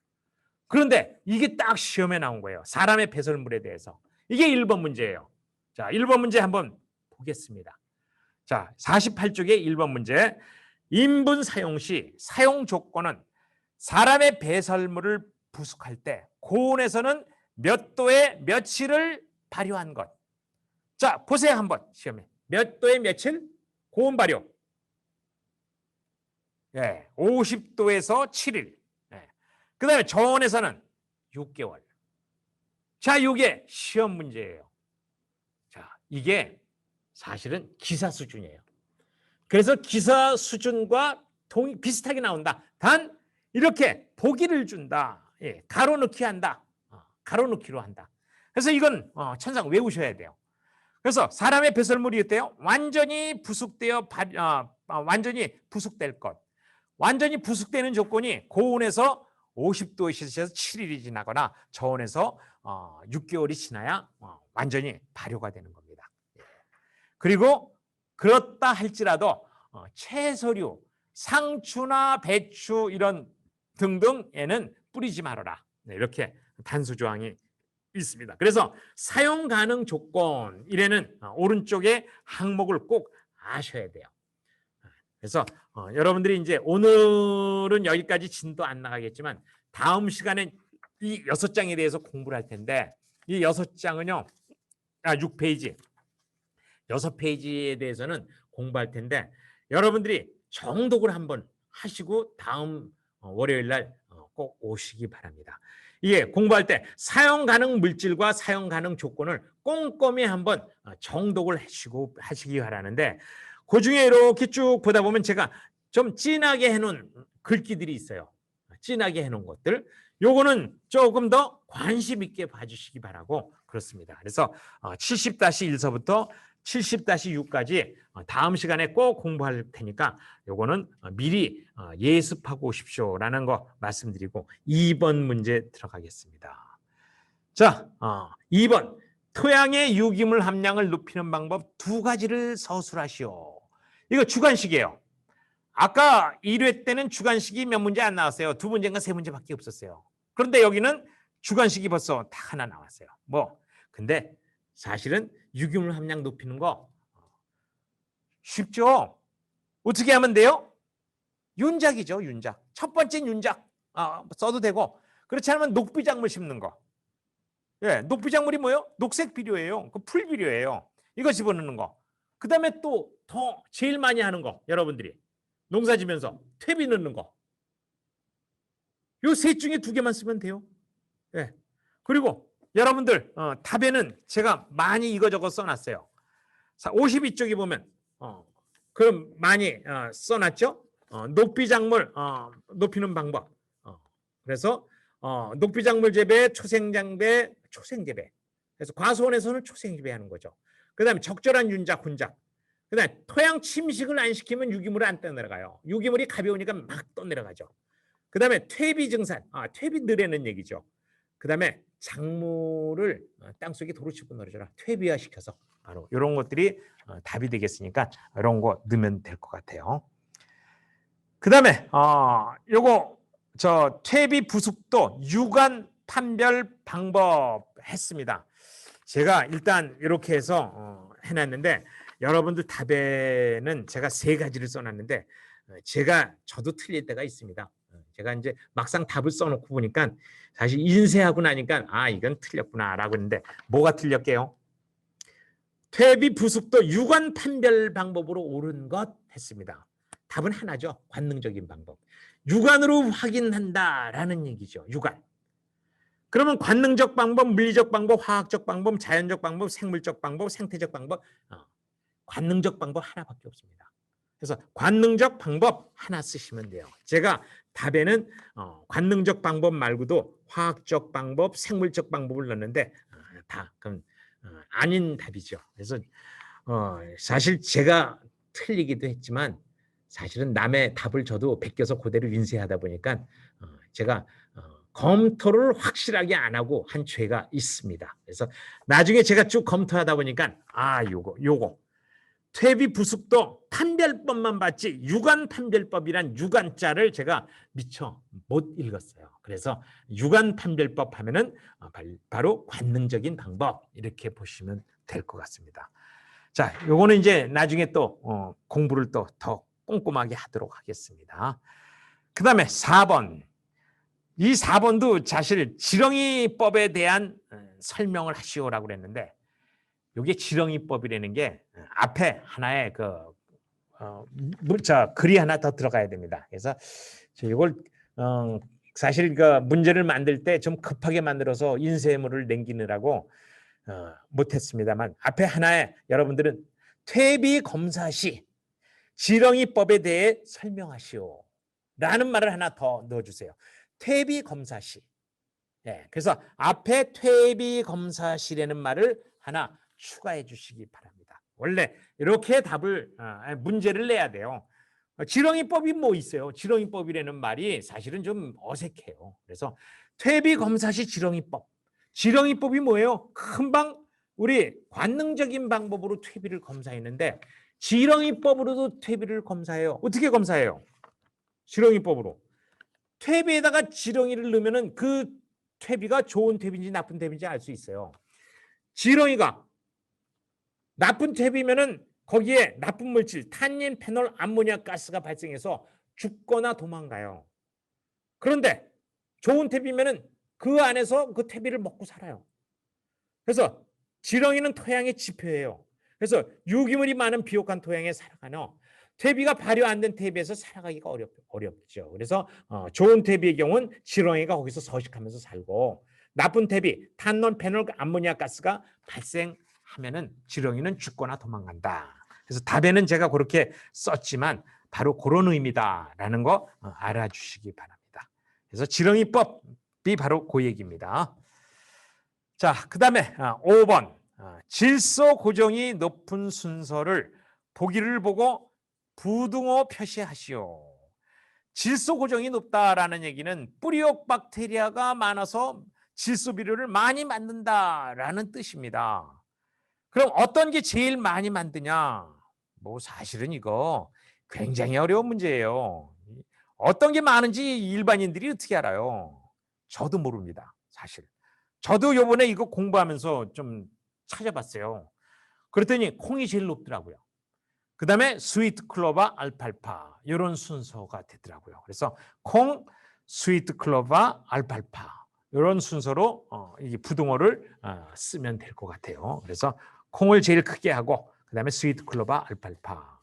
그런데 이게 딱 시험에 나온 거예요. 사람의 배설물에 대해서. 이게 1번 문제예요. 자, 1번 문제 한번 보겠습니다. 자, 48쪽의 1번 문제. 인분 사용 시 사용 조건은 사람의 배설물을 부숙할 때 고온에서는 몇 도에 며칠을 발효한 것. 자, 보세요 한번 시험에. 몇 도에 며칠? 고온 발효. 예, 50도에서 7일. 예. 그 다음에 저온에서는 6개월. 자, 이게 시험 문제예요. 자, 이게 사실은 기사 수준이에요. 그래서 기사 수준과 비슷하게 나온다. 단 이렇게 보기를 준다. 예, 가로넣기 한다. 가로넣기로 한다. 그래서 이건 천상 외우셔야 돼요. 그래서 사람의 배설물이 어때요? 완전히 부숙되어 완전히 부숙될 것. 완전히 부숙되는 조건이 고온에서 50도에 실시해서 7일이 지나거나 저온에서 6개월이 지나야 완전히 발효가 되는 겁니다. 그리고 그렇다 할지라도 채소류, 상추나 배추 이런 등등에는 뿌리지 말아라. 이렇게 단수 조항이 있습니다. 그래서 사용 가능 조건 이래는 오른쪽에 항목을 꼭 아셔야 돼요. 그래서 여러분들이 이제 오늘은 여기까지 진도 안 나가겠지만 다음 시간엔 이 6장에 대해서 공부를 할 텐데 이 6장은요. 6페이지. 6페이지에 대해서는 공부할 텐데 여러분들이 정독을 한번 하시고 다음 월요일 날 꼭 오시기 바랍니다. 이게 공부할 때 사용 가능 물질과 사용 가능 조건을 꼼꼼히 한번 정독을 하시기 바라는데 그중에 이렇게 쭉 보다 보면 제가 좀 진하게 해놓은 글귀들이 있어요. 진하게 해놓은 것들. 요거는 조금 더 관심 있게 봐주시기 바라고 그렇습니다. 그래서 70-1서부터 70-6까지 다음 시간에 꼭 공부할 테니까 요거는 미리 예습하고 오십시오라는 거 말씀드리고 2번 문제 들어가겠습니다. 자, 2번 토양의 유기물 함량을 높이는 방법 2가지를 서술하시오. 이거 주관식이에요. 아까 1회 때는 주관식이 몇 문제 안 나왔어요. 2문제인가 3문제밖에 없었어요. 그런데 여기는 주관식이 벌써 다 하나 나왔어요. 근데 사실은 유기물 함량 높이는 거 쉽죠? 어떻게 하면 돼요? 윤작이죠, 윤작. 첫 번째는 윤작 써도 되고 그렇지 않으면 녹비작물 심는 거. 예, 녹비작물이 뭐예요? 녹색 비료예요. 그 풀 비료예요. 이거 집어넣는 거. 그 다음에 또 더 제일 많이 하는 거 여러분들이 농사 지면서 퇴비 넣는 거. 요 셋 중에 2개만 쓰면 돼요. 예. 그리고 여러분들 답에는 제가 많이 이거저거 써놨어요. 52쪽에 보면 그럼 많이 써놨죠? 녹비작물 높이는 방법. 그래서 녹비작물 재배, 초생장배, 초생재배. 그래서 과수원에서는 초생재배하는 거죠. 그다음에 적절한 윤작, 훈작. 그다음에 토양 침식을 안 시키면 유기물이 안 떠내려가요. 유기물이 가벼우니까 막 떠내려가죠. 그다음에 퇴비 증산, 퇴비 늘에는 얘기죠. 그다음에 작물을 땅속에 도로 치고 넣어줘라. 퇴비화 시켜서 바로 이런 것들이 답이 되겠으니까 이런 거 넣으면 될 것 같아요. 그다음에 요거 저 퇴비 부숙도 유관 판별 방법 했습니다. 제가 일단 이렇게 해서 해놨는데 여러분들 답에는 제가 3가지를 써놨는데 저도 틀릴 때가 있습니다. 제가 이제 막상 답을 써놓고 보니까 사실 인쇄하고 나니까 이건 틀렸구나라고 했는데 뭐가 틀렸게요? 퇴비 부숙도 유관 판별 방법으로 옳은 것 했습니다. 답은 하나죠. 관능적인 방법. 유관으로 확인한다라는 얘기죠. 유관. 그러면 관능적 방법, 물리적 방법, 화학적 방법, 자연적 방법, 생물적 방법, 생태적 방법, 관능적 방법 하나밖에 없습니다. 그래서 관능적 방법 하나 쓰시면 돼요. 제가 답에는 관능적 방법 말고도 화학적 방법, 생물적 방법을 넣었는데 다 그럼 아닌 답이죠. 그래서 사실 제가 틀리기도 했지만 사실은 남의 답을 저도 베껴서 그대로 인쇄하다 보니까 제가 검토를 확실하게 안 하고 한 죄가 있습니다. 그래서 나중에 제가 쭉 검토하다 보니까 요거 퇴비 부숙도 판별법만 봤지 유관 판별법이란 유관자를 제가 미처 못 읽었어요. 그래서 유관 판별법 하면은 바로 관능적인 방법 이렇게 보시면 될 것 같습니다. 자, 요거는 이제 나중에 또 공부를 또 더 꼼꼼하게 하도록 하겠습니다. 그 다음에 4번. 이 4번도 사실 지렁이법에 대한 설명을 하시오라고 그랬는데 이게 지렁이법이라는 게 앞에 하나의 글이 하나 더 들어가야 됩니다. 그래서 이걸 사실 그 문제를 만들 때 좀 급하게 만들어서 인쇄물을 남기느라고 못했습니다만 앞에 하나에 여러분들은 퇴비 검사 시 지렁이법에 대해 설명하시오 라는 말을 하나 더 넣어주세요. 퇴비 검사 시. 그래서 앞에 퇴비 검사시라는 말을 하나 추가해 주시기 바랍니다. 원래 이렇게 문제를 내야 돼요. 지렁이법이 뭐 있어요? 지렁이법이라는 말이 사실은 좀 어색해요. 그래서 퇴비 검사시 지렁이법. 지렁이법이 뭐예요? 금방 우리 관능적인 방법으로 퇴비를 검사했는데 지렁이법으로도 퇴비를 검사해요. 어떻게 검사해요? 지렁이법으로. 퇴비에다가 지렁이를 넣으면은 그 퇴비가 좋은 퇴비인지 나쁜 퇴비인지 알 수 있어요. 지렁이가 나쁜 퇴비면은 거기에 나쁜 물질, 탄닌, 페놀, 암모니아 가스가 발생해서 죽거나 도망가요. 그런데 좋은 퇴비면은 그 안에서 그 퇴비를 먹고 살아요. 그래서 지렁이는 토양의 지표예요. 그래서 유기물이 많은 비옥한 토양에 살아가는 퇴비가 발효 안 된 퇴비에서 살아가기가 어렵죠. 그래서 좋은 퇴비의 경우는 지렁이가 거기서 서식하면서 살고 나쁜 퇴비, 탄논, 페놀, 암모니아 가스가 발생하면은 지렁이는 죽거나 도망간다. 그래서 답에는 제가 그렇게 썼지만 바로 그런 의미다라는 거 알아주시기 바랍니다. 그래서 지렁이법이 바로 그 얘기입니다. 자, 그 다음에 5번 질소 고정이 높은 순서를 보기를 보고 부등호 표시하시오. 질소 고정이 높다라는 얘기는 뿌리옥 박테리아가 많아서 질소 비료를 많이 만든다라는 뜻입니다. 그럼 어떤 게 제일 많이 만드냐? 뭐 사실은 이거 굉장히 어려운 문제예요. 어떤 게 많은지 일반인들이 어떻게 알아요? 저도 모릅니다. 사실. 저도 요번에 이거 공부하면서 좀 찾아봤어요. 그랬더니 콩이 제일 높더라고요. 그 다음에 스위트 클로바, 알팔파 이런 순서가 되더라고요. 그래서 콩, 스위트 클로바, 알팔파 이런 순서로 이 부등호를 쓰면 될 것 같아요. 그래서 콩을 제일 크게 하고 그 다음에 스위트 클로바, 알팔파.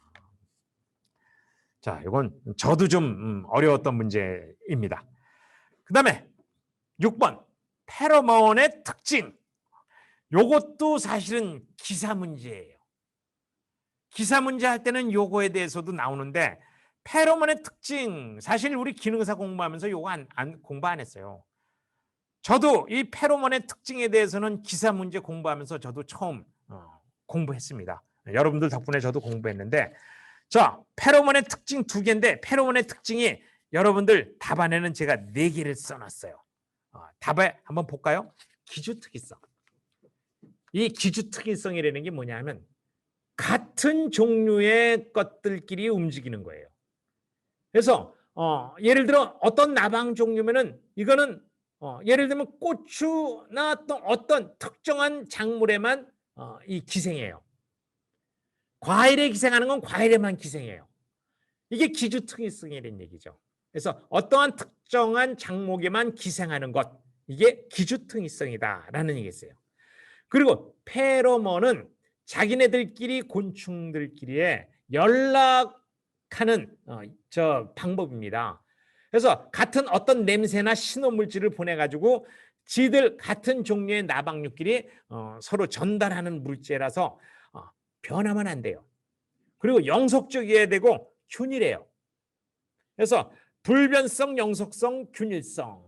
자, 이건 저도 좀 어려웠던 문제입니다. 그 다음에 6번 페로몬의 특징. 요것도 사실은 기사 문제예요. 기사 문제 할 때는 요거에 대해서도 나오는데 페로몬의 특징 사실 우리 기능사 공부하면서 요거 공부 안 했어요. 저도 이 페로몬의 특징에 대해서는 기사 문제 공부하면서 저도 처음 공부했습니다. 여러분들 덕분에 저도 공부했는데 자, 페로몬의 특징 2개인데 페로몬의 특징이 여러분들 답안에는 제가 4개를 써놨어요. 답에 한번 볼까요? 기주특이성. 이 기주특이성이라는 게 뭐냐면 같은 종류의 것들끼리 움직이는 거예요. 그래서 예를 들어 어떤 나방 종류면은 이거는 예를 들면 고추나 또 어떤 특정한 작물에만 이 기생해요. 과일에 기생하는 건 과일에만 기생해요. 이게 기주특이성이라는 얘기죠. 그래서 어떠한 특정한 작목에만 기생하는 것, 이게 기주특이성이다라는 얘기였어요. 그리고 페로몬은 자기네들끼리 곤충들끼리의 연락하는 방법입니다. 그래서 같은 어떤 냄새나 신호물질을 보내가지고 지들 같은 종류의 나방류끼리 서로 전달하는 물질이라서 변하면 안 돼요. 그리고 영속적이어야 되고 균일해요. 그래서 불변성, 영속성, 균일성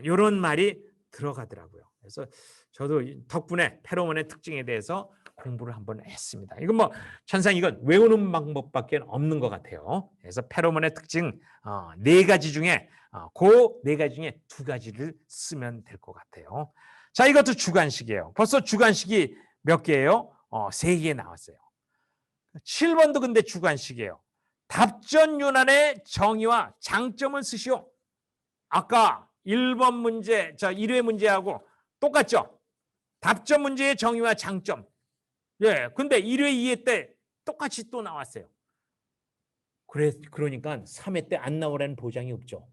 이런 말이 들어가더라고요. 그래서 저도 덕분에 페로몬의 특징에 대해서 공부를 한번 했습니다. 이건 뭐 천상 이건 외우는 방법밖에 없는 것 같아요. 그래서 페로몬의 특징 4가지 중에 그 4가지 중에 2가지를 쓰면 될 것 같아요. 자, 이것도 주관식이에요. 벌써 주관식이 몇 개예요? 3개 나왔어요. 7번도 근데 주관식이에요. 답전 윤환의 정의와 장점을 쓰시오. 아까 1번 문제, 1회 문제하고 똑같죠? 답전 문제의 정의와 장점. 예, 근데 1회, 2회 때 똑같이 또 나왔어요. 그러니까 3회 때 안 나오라는 보장이 없죠.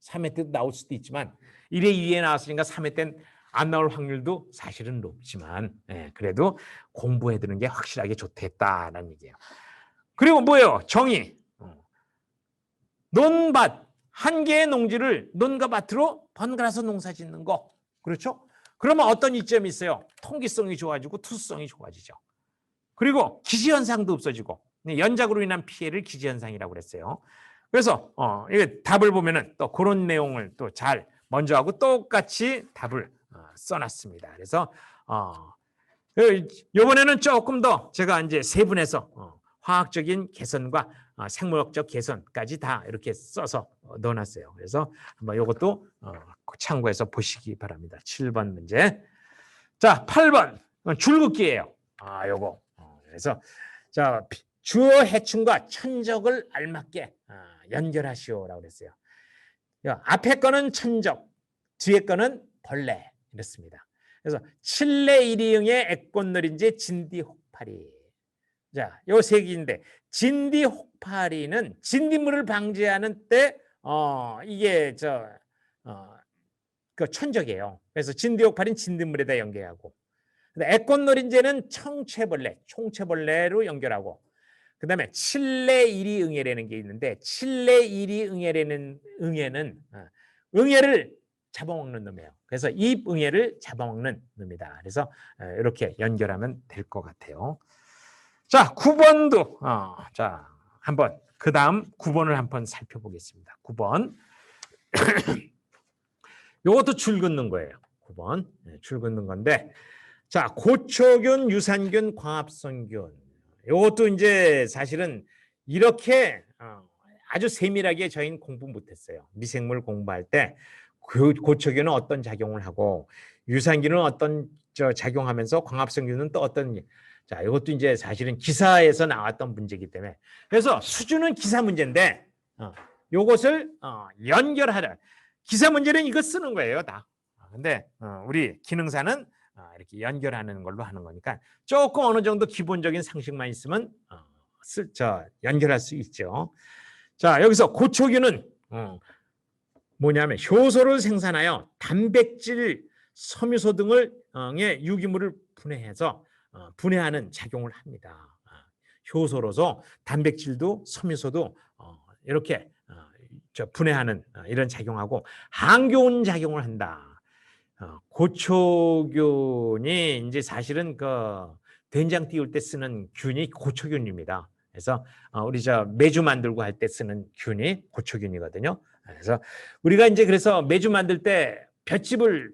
3회 때도 나올 수도 있지만 1회, 2회 나왔으니까 3회 때는 안 나올 확률도 사실은 높지만 그래도 공부해 두는 게 확실하게 좋겠다라는 얘기예요. 그리고 뭐예요? 정의. 논밭. 한 개의 농지를 논과 밭으로 번갈아서 농사 짓는 거. 그렇죠? 그러면 어떤 이점이 있어요? 통기성이 좋아지고 투수성이 좋아지죠. 그리고 기지현상도 없어지고 연작으로 인한 피해를 기지현상이라고 그랬어요. 그래서 이게 답을 보면은 또 그런 내용을 또 잘 먼저 하고 똑같이 답을 써놨습니다. 그래서 이번에는 조금 더 제가 이제 세분해서 화학적인 개선과 생물학적 개선까지 다 이렇게 써서 넣어놨어요. 그래서 한번 이것도 참고해서 보시기 바랍니다. 7번 문제. 자, 8번 줄긋기예요. 요거. 그래서 자, 주어 해충과 천적을 알맞게 연결하시오라고 그랬어요. 앞에 거는 천적, 뒤에 거는 벌레 이렇습니다. 그래서 칠레 일이응의 애꽃놀인지 진디혹파리. 자, 요 세 개인데 진디혹파리는 진딧물을 방지하는 때 이게 그 천적이에요. 그래서 진디혹파리는 진딧물에다 연계하고, 애꽃놀인제는 청채벌레, 총채벌레로 연결하고, 그 다음에 칠레일이응애라는 게 있는데 칠레일이응애라는 응애는 응애를 잡아먹는 놈이에요. 그래서 잎응애를 잡아먹는 놈이다. 그래서 이렇게 연결하면 될 것 같아요. 자, 9번도 자, 한번 그 다음 9번을 한번 살펴보겠습니다. 9번. 이것도 줄 긋는 거예요. 9번. 줄 긋는 건데, 자, 고초균, 유산균, 광합성균. 이것도 이제 사실은 이렇게 아주 세밀하게 저희는 공부 못했어요. 미생물 공부할 때 그 고초균은 어떤 작용을 하고 유산균은 어떤 작용하면서 광합성균은 또 어떤, 자, 이것도 이제 사실은 기사에서 나왔던 문제이기 때문에, 그래서 수준은 기사 문제인데 요것을 연결하라. 기사 문제는 이거 쓰는 거예요, 다. 근데 우리 기능사는 이렇게 연결하는 걸로 하는 거니까 조금 어느 정도 기본적인 상식만 있으면 연결할 수 있죠. 자, 여기서 고초균은 뭐냐면 효소를 생산하여 단백질, 섬유소 등의 유기물을 분해해서 분해하는 작용을 합니다. 효소로서 단백질도 섬유소도 이렇게 분해하는 이런 작용하고 항균 작용을 한다. 고초균이 이제 사실은 그 된장 띄울 때 쓰는 균이 고초균입니다. 그래서 우리 메주 만들고 할 때 쓰는 균이 고초균이거든요. 그래서 우리가 이제 그래서 메주 만들 때 볏짚을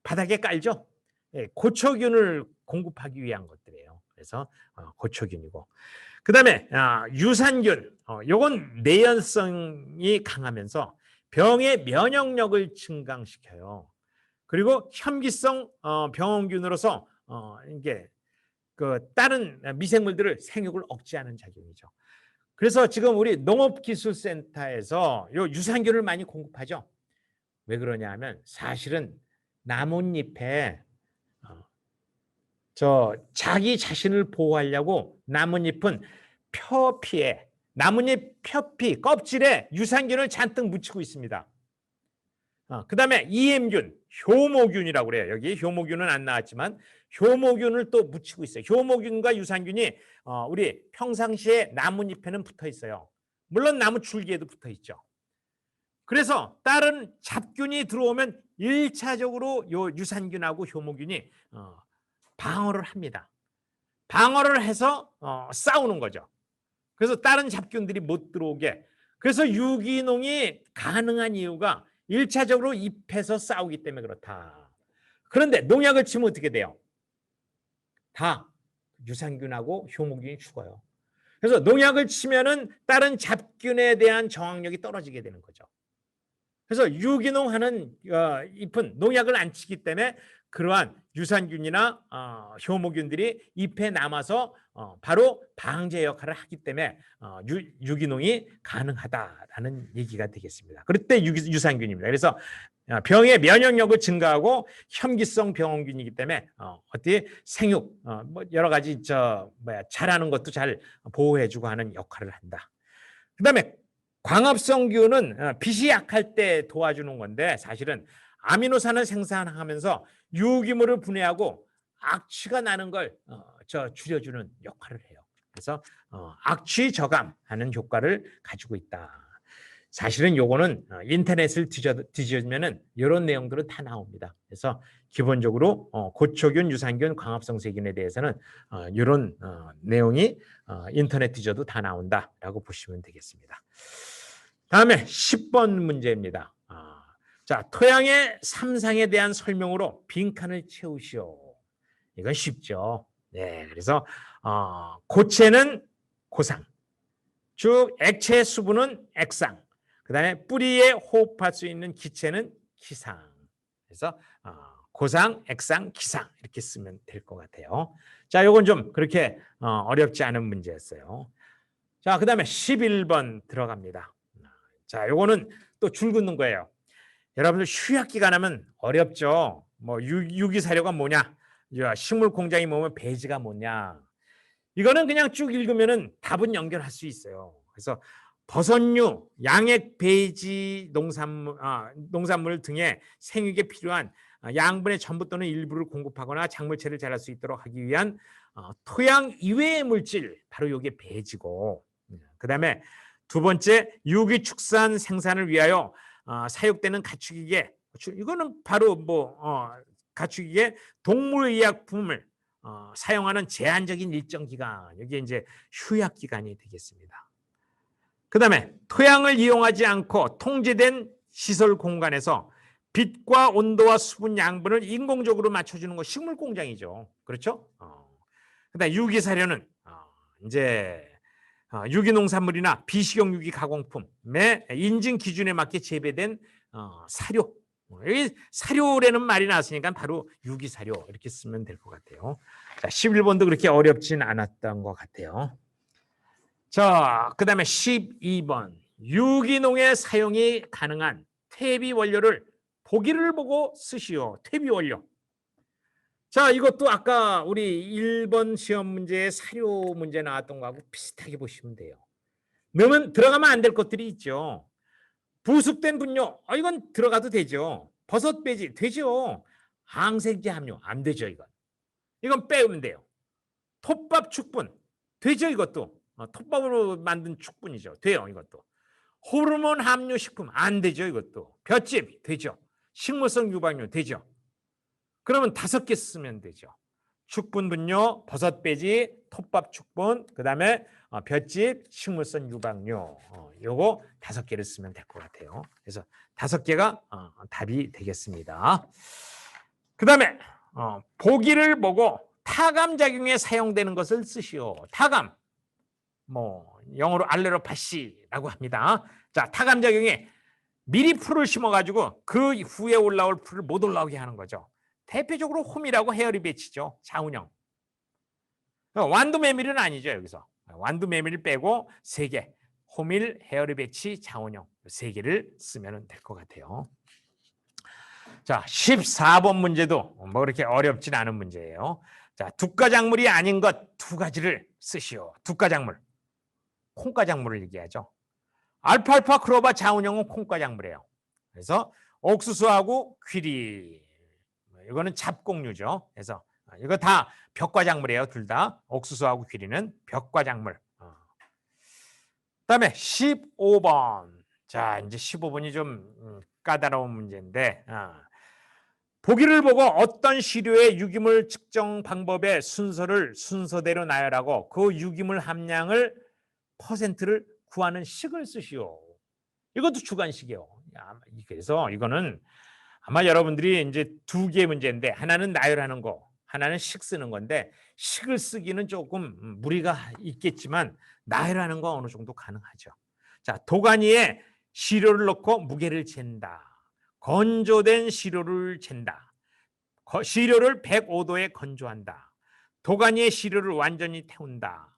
바닥에 깔죠. 예, 고초균을 공급하기 위한 것들이에요. 그래서 고초균이고, 그다음에 유산균, 요건 내연성이 강하면서 병의 면역력을 증강시켜요. 그리고 혐기성 병원균으로서 이게 그 다른 미생물들을 생육을 억제하는 작용이죠. 그래서 지금 우리 농업기술센터에서 요 유산균을 많이 공급하죠. 왜 그러냐 하면 사실은 나뭇잎에 자기 자신을 보호하려고 나뭇잎은 표피에, 나뭇잎 표피 껍질에 유산균을 잔뜩 묻히고 있습니다. 그다음에 EM균, 효모균이라고 그래요. 여기 효모균은 안 나왔지만 효모균을 또 묻히고 있어요. 효모균과 유산균이 우리 평상시에 나뭇잎에는 붙어 있어요. 물론 나무 줄기에도 붙어 있죠. 그래서 다른 잡균이 들어오면 1차적으로 요 유산균하고 효모균이 방어를 합니다. 방어를 해서 싸우는 거죠. 그래서 다른 잡균들이 못 들어오게. 그래서 유기농이 가능한 이유가 1차적으로 잎에서 싸우기 때문에 그렇다. 그런데 농약을 치면 어떻게 돼요? 다 유산균하고 효모균이 죽어요. 그래서 농약을 치면은 다른 잡균에 대한 저항력이 떨어지게 되는 거죠. 그래서 유기농하는 잎은 농약을 안 치기 때문에 그러한 유산균이나 효모균들이 잎에 남아서 바로 방제 역할을 하기 때문에 유기농이 가능하다라는 얘기가 되겠습니다. 그럴 때 유산균입니다. 그래서 병의 면역력을 증가하고 혐기성 병원균이기 때문에 어떻게 생육 뭐 여러 가지 자라는 것도 잘 보호해주고 하는 역할을 한다. 그다음에 광합성균은 빛이 약할 때 도와주는 건데 사실은 아미노산을 생산하면서 유기물을 분해하고 악취가 나는 걸 줄여주는 역할을 해요. 그래서 악취 저감하는 효과를 가지고 있다. 사실은 요거는 인터넷을 뒤져면은 이런 내용들은 다 나옵니다. 그래서 기본적으로 고초균, 유산균, 광합성세균에 대해서는 이런 내용이 인터넷 뒤져도 다 나온다라고 보시면 되겠습니다. 다음에 10번 문제입니다. 자, 토양의 삼상에 대한 설명으로 빈칸을 채우시오. 이건 쉽죠. 네, 그래서 고체는 고상, 즉 액체 수분은 액상, 그다음에 뿌리에 호흡할 수 있는 기체는 기상. 그래서 고상, 액상, 기상 이렇게 쓰면 될 것 같아요. 자, 요건 좀 그렇게 어렵지 않은 문제였어요. 자, 그다음에 11번 들어갑니다. 자, 요거는 또 줄 긋는 거예요. 여러분들 휴학 기간 하면 어렵죠. 뭐 유기사료가 뭐냐, 식물 공장이 뭐면 배지가 뭐냐. 이거는 그냥 쭉 읽으면은 답은 연결할 수 있어요. 그래서 버섯류, 양액 배지 농산물 등의 생육에 필요한 양분의 전부 또는 일부를 공급하거나 작물체를 자랄 수 있도록 하기 위한 토양 이외의 물질, 바로 이게 배지고, 그다음에 두 번째 유기축산 생산을 위하여 사육되는 가축기계, 이거는 바로 가축기계 동물의약품을 사용하는 제한적인 일정 기간, 여기 이제 휴약 기간이 되겠습니다. 그다음에 토양을 이용하지 않고 통제된 시설 공간에서 빛과 온도와 수분 양분을 인공적으로 맞춰주는 거 식물 공장이죠. 그렇죠? 그다음 유기사료는 이제 유기농산물이나 비식용 유기 가공품의 인증 기준에 맞게 재배된 사료. 여기 사료라는 말이 나왔으니까 바로 유기사료 이렇게 쓰면 될 것 같아요. 자, 11번도 그렇게 어렵진 않았던 것 같아요. 자, 그 다음에 12번. 유기농의 사용이 가능한 퇴비 원료를 보기를 보고 쓰시오. 퇴비 원료. 자, 이것도 아까 우리 1번 시험 문제에 사료 문제 나왔던 거하고 비슷하게 보시면 돼요. 넣으면 들어가면 안 될 것들이 있죠. 부숙된 분뇨, 이건 들어가도 되죠. 버섯 배지 되죠. 항생제 함유 안 되죠. 이건 빼면 돼요. 톱밥 축분 되죠. 이것도 톱밥으로 만든 축분이죠. 돼요. 이것도 호르몬 함유 식품 안 되죠. 이것도 볏짚 되죠. 식물성 유방류 되죠. 그러면 5개 쓰면 되죠. 축분 분뇨, 버섯 배지, 톱밥 축분, 그다음에 볏짚, 식물성 유방류. 요거 5개를 쓰면 될 것 같아요. 그래서 5개가 답이 되겠습니다. 그다음에 보기를 보고 타감 작용에 사용되는 것을 쓰시오. 타감. 영어로 알레로파시라고 합니다. 자, 타감 작용에 미리 풀을 심어가지고 그 후에 올라올 풀을 못 올라오게 하는 거죠. 대표적으로 홈이라고 헤어리 배치죠. 자운형. 완두 메밀은 아니죠. 여기서 완두 메밀을 빼고 3개, 호밀, 헤어리 배치, 자운형 3개를 쓰면 될 것 같아요. 자, 14번 문제도 뭐 그렇게 어렵진 않은 문제예요. 자, 두가작물이 아닌 것 2가지를 쓰시오. 두가작물. 콩가작물을 얘기하죠. 알파알파 크로바 자운형은 콩가작물이에요. 그래서 옥수수하고 귀리. 이거는 잡곡류죠. 그래서 이거 다 벽과작물이에요. 둘 다. 옥수수하고 귀리는 벽과작물. 그다음에 15번. 자, 이제 15번이 좀 까다로운 문제인데 보기를 보고 어떤 시료의 유기물 측정 방법의 순서대로 나열하고 그 유기물 함량을 퍼센트를 구하는 식을 쓰시오. 이것도 주관식이에요. 그래서 이거는 아마 여러분들이 이제 2개 문제인데 하나는 나열하는 거, 하나는 식 쓰는 건데 식을 쓰기는 조금 무리가 있겠지만 나열하는 거 어느 정도 가능하죠. 자, 도가니에 시료를 넣고 무게를 잰다. 건조된 시료를 잰다. 시료를 105도에 건조한다. 도가니에 시료를 완전히 태운다.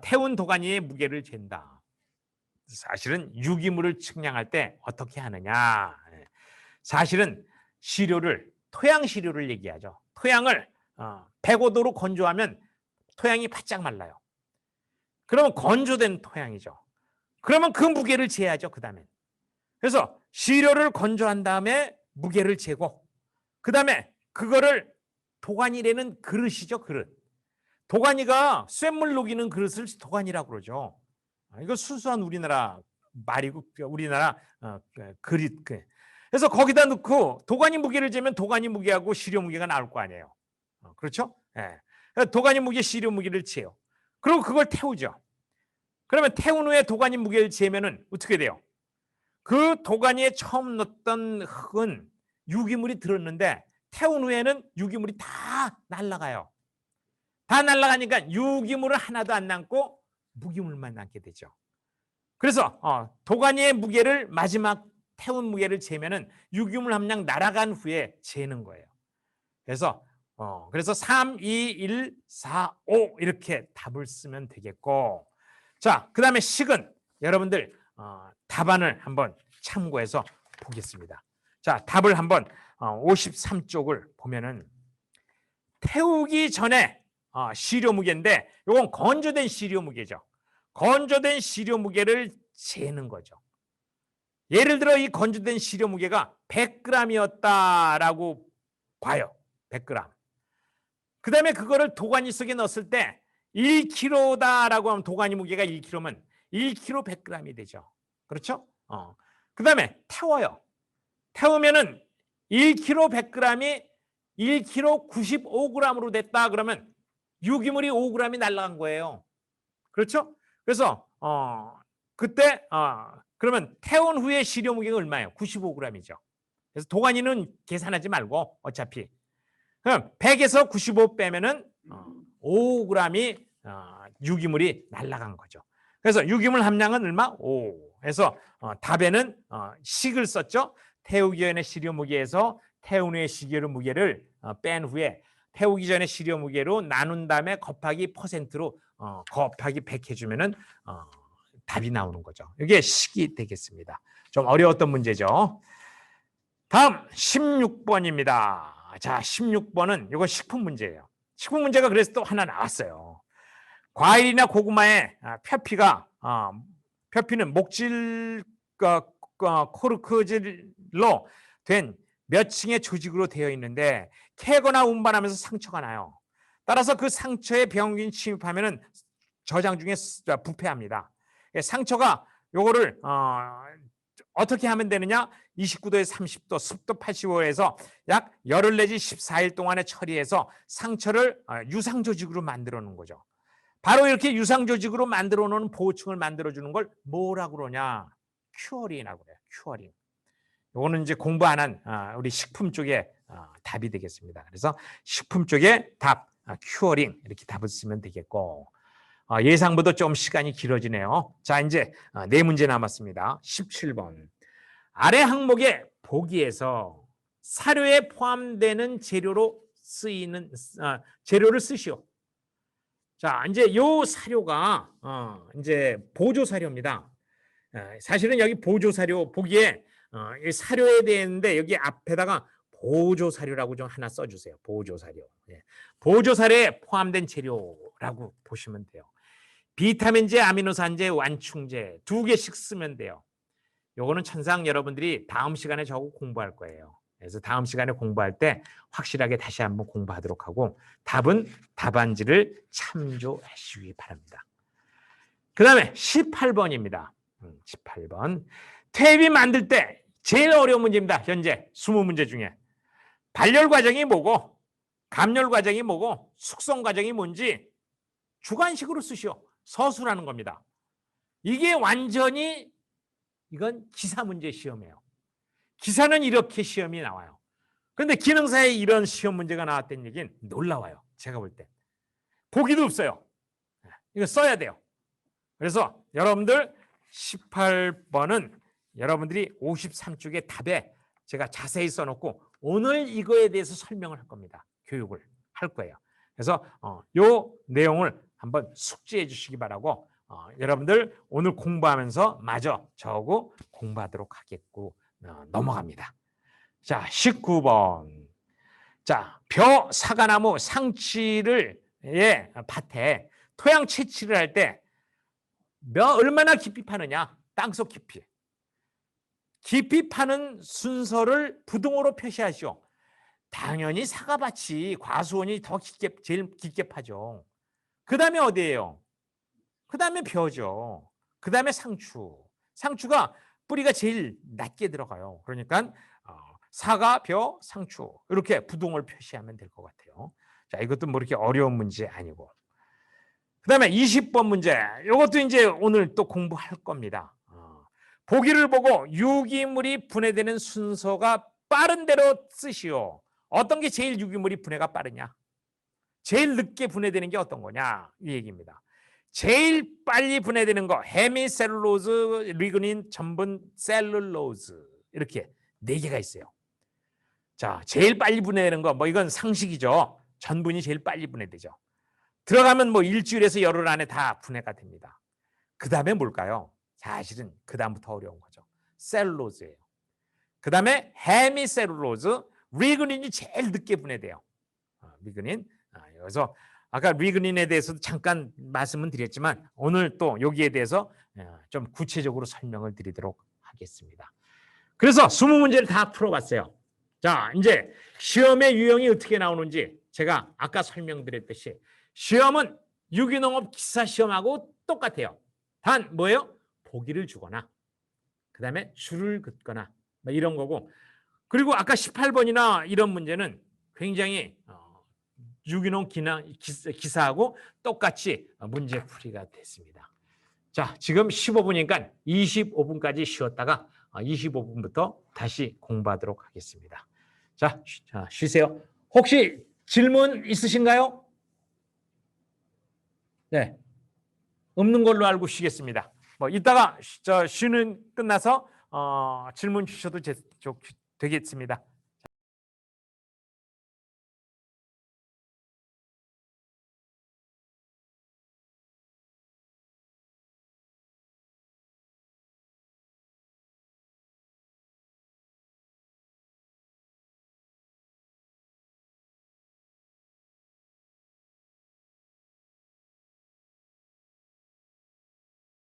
태운 도가니의 무게를 잰다. 사실은 유기물을 측량할 때 어떻게 하느냐. 사실은 토양 시료를 얘기하죠. 토양을 105도로 건조하면 토양이 바짝 말라요. 그러면 건조된 토양이죠. 그러면 그 무게를 재야죠. 그 다음에. 그래서 시료를 건조한 다음에 무게를 재고 그 다음에 그거를 도가니라는 그릇이죠. 그릇. 도가니가 쇳물 녹이는 그릇을 도가니라고 그러죠. 이거 순수한 우리나라 말이고 우리나라 그릇. 그래서 거기다 넣고 도가니 무게를 재면 도가니 무게하고 시료 무게가 나올 거 아니에요. 그렇죠? 예. 도가니 무게, 시료 무게를 재요. 그리고 그걸 태우죠. 그러면 태운 후에 도가니 무게를 재면은 어떻게 돼요? 그 도가니에 처음 넣었던 흙은 유기물이 들었는데 태운 후에는 유기물이 다 날아가요. 다 날아가니까 유기물은 하나도 안 남고 무기물만 남게 되죠. 그래서 도가니의 무게를 마지막 태운 무게를 재면은 유기물 함량 날아간 후에 재는 거예요. 그래서 3, 2, 1, 4, 5 이렇게 답을 쓰면 되겠고, 자, 그다음에 식은 여러분들 답안을 한번 참고해서 보겠습니다. 자, 답을 한번 53쪽을 보면은 태우기 전에 시료 무게인데 이건 건조된 시료 무게죠. 건조된 시료 무게를 재는 거죠. 예를 들어 이 건조된 시료 무게가 100g이었다라고 봐요. 100g. 그 다음에 그거를 도가니 속에 넣었을 때 1kg다라고 하면 도가니 무게가 1kg면 1kg 100g이 되죠. 그렇죠? 그 다음에 태워요. 태우면은 1kg 100g이 1kg 95g으로 됐다 그러면 유기물이 5g이 날아간 거예요. 그렇죠? 그래서 그때 그러면 태운 후에 시료 무게가 얼마예요? 95g이죠. 그래서 도가니는 계산하지 말고 어차피 그럼 100에서 95 빼면은 5g이 유기물이 날아간 거죠. 그래서 유기물 함량은 얼마? 5. 그래서 답에는 식을 썼죠. 태우기 전에 시료 무게에서 태운 후에 시료 무게를 뺀 후에 태우기 전에 시료 무게로 나눈 다음에 곱하기 퍼센트로 곱하기 100 해주면은 답이 나오는 거죠. 이게 식이 되겠습니다. 좀 어려웠던 문제죠. 다음 16번입니다. 자, 16번은 이거 식품 문제예요. 식품 문제가 그래서 또 하나 나왔어요. 과일이나 고구마의 표피는 목질 코르크질로 된 몇 층의 조직으로 되어 있는데 캐거나 운반하면서 상처가 나요. 따라서 그 상처에 병균이 침입하면은 저장 중에 부패합니다. 상처가 요거를 어떻게 하면 되느냐? 29도에서 30도, 습도 85에서 약 열흘 내지 14일 동안에 처리해서 상처를 유상 조직으로 만들어 놓은 거죠. 바로 이렇게 유상 조직으로 만들어 놓은 보호층을 만들어 주는 걸 뭐라고 그러냐? 큐어링이라고 그래요. 큐어링. 요거는 이제 공부 안 한 우리 식품 쪽에 답이 되겠습니다. 그래서 식품 쪽에 답, 큐어링 이렇게 답을 쓰면 되겠고, 예상보다 좀 시간이 길어지네요. 자, 이제 네 문제 남았습니다. 17번. 아래 항목의 보기에서 사료에 포함되는 재료로 쓰이는 재료를 쓰시오. 자, 이제 요 사료가 이제 보조 사료입니다. 사실은 여기 보조 사료 보기에 이 사료에 대했는데 여기 앞에다가 보조 사료라고 좀 하나 써주세요. 보조 사료. 보조 사료에 포함된 재료라고 보시면 돼요. 비타민제, 아미노산제, 완충제 2개씩 쓰면 돼요. 요거는 천상 여러분들이 다음 시간에 저거 공부할 거예요. 그래서 다음 시간에 공부할 때 확실하게 다시 한번 공부하도록 하고 답은 답안지를 참조하시기 바랍니다. 그 다음에 18번입니다. 18번. 퇴비 만들 때 제일 어려운 문제입니다. 현재 20문제 중에. 발열 과정이 뭐고 감열 과정이 뭐고 숙성 과정이 뭔지 주관식으로 쓰시오. 서술하는 겁니다. 이게 완전히 이건 기사 문제 시험이에요. 기사는 이렇게 시험이 나와요. 그런데 기능사에 이런 시험 문제가 나왔다는 얘기는 놀라워요. 제가 볼 때. 보기도 없어요. 이거 써야 돼요. 그래서 여러분들 18번은 여러분들이 53쪽의 답에 제가 자세히 써놓고 오늘 이거에 대해서 설명을 할 겁니다. 교육을 할 거예요. 그래서 요 내용을 한번 숙지해 주시기 바라고 여러분들 오늘 공부하면서 마저 저하고 공부하도록 하겠고 넘어갑니다. 자, 19번. 자, 벼, 사과나무, 상치를 밭에 토양 채취를 할 때 얼마나 깊이 파느냐? 땅속 깊이. 깊이 파는 순서를 부등호로 표시하시오. 당연히 사과밭이 과수원이 더 깊게, 제일 깊게 파죠. 그 다음에 어디예요? 그 다음에 벼죠. 그 다음에 상추. 상추가 뿌리가 제일 낮게 들어가요. 그러니까 사과, 벼, 상추 이렇게 부등호를 표시하면 될 것 같아요. 자, 이것도 뭐 이렇게 어려운 문제 아니고. 그 다음에 20번 문제. 이것도 이제 오늘 또 공부할 겁니다. 보기를 보고 유기물이 분해되는 순서가 빠른 대로 쓰시오. 어떤 게 제일 유기물이 분해가 빠르냐? 제일 늦게 분해되는 게 어떤 거냐? 이 얘기입니다. 제일 빨리 분해되는 거 헤미셀룰로즈, 리그닌, 전분, 셀룰로즈 이렇게 4개가 있어요. 자, 제일 빨리 분해되는 거 뭐 이건 상식이죠. 전분이 제일 빨리 분해되죠. 들어가면 뭐 일주일에서 열흘 안에 다 분해가 됩니다. 그 다음에 뭘까요? 사실은 그 다음부터 어려운 거죠. 셀룰로즈예요. 그 다음에 헤미셀룰로즈, 리그닌이 제일 늦게 분해돼요. 리그닌. 그래서 아까 리그닌에 대해서도 잠깐 말씀은 드렸지만 오늘 또 여기에 대해서 좀 구체적으로 설명을 드리도록 하겠습니다. 그래서 20문제를 다 풀어봤어요. 자, 이제 시험의 유형이 어떻게 나오는지 제가 아까 설명드렸듯이 시험은 유기농업 기사 시험하고 똑같아요. 단 뭐예요? 보기를 주거나 그 다음에 줄을 긋거나 뭐 이런 거고, 그리고 아까 18번이나 이런 문제는 굉장히 유기농 기사하고 똑같이 문제풀이가 됐습니다. 자, 지금 15분이니까 25분까지 쉬었다가 25분부터 다시 공부하도록 하겠습니다. 자, 쉬세요. 혹시 질문 있으신가요? 네, 없는 걸로 알고 쉬겠습니다. 뭐 이따가 쉬는 끝나서 질문 주셔도 되겠습니다.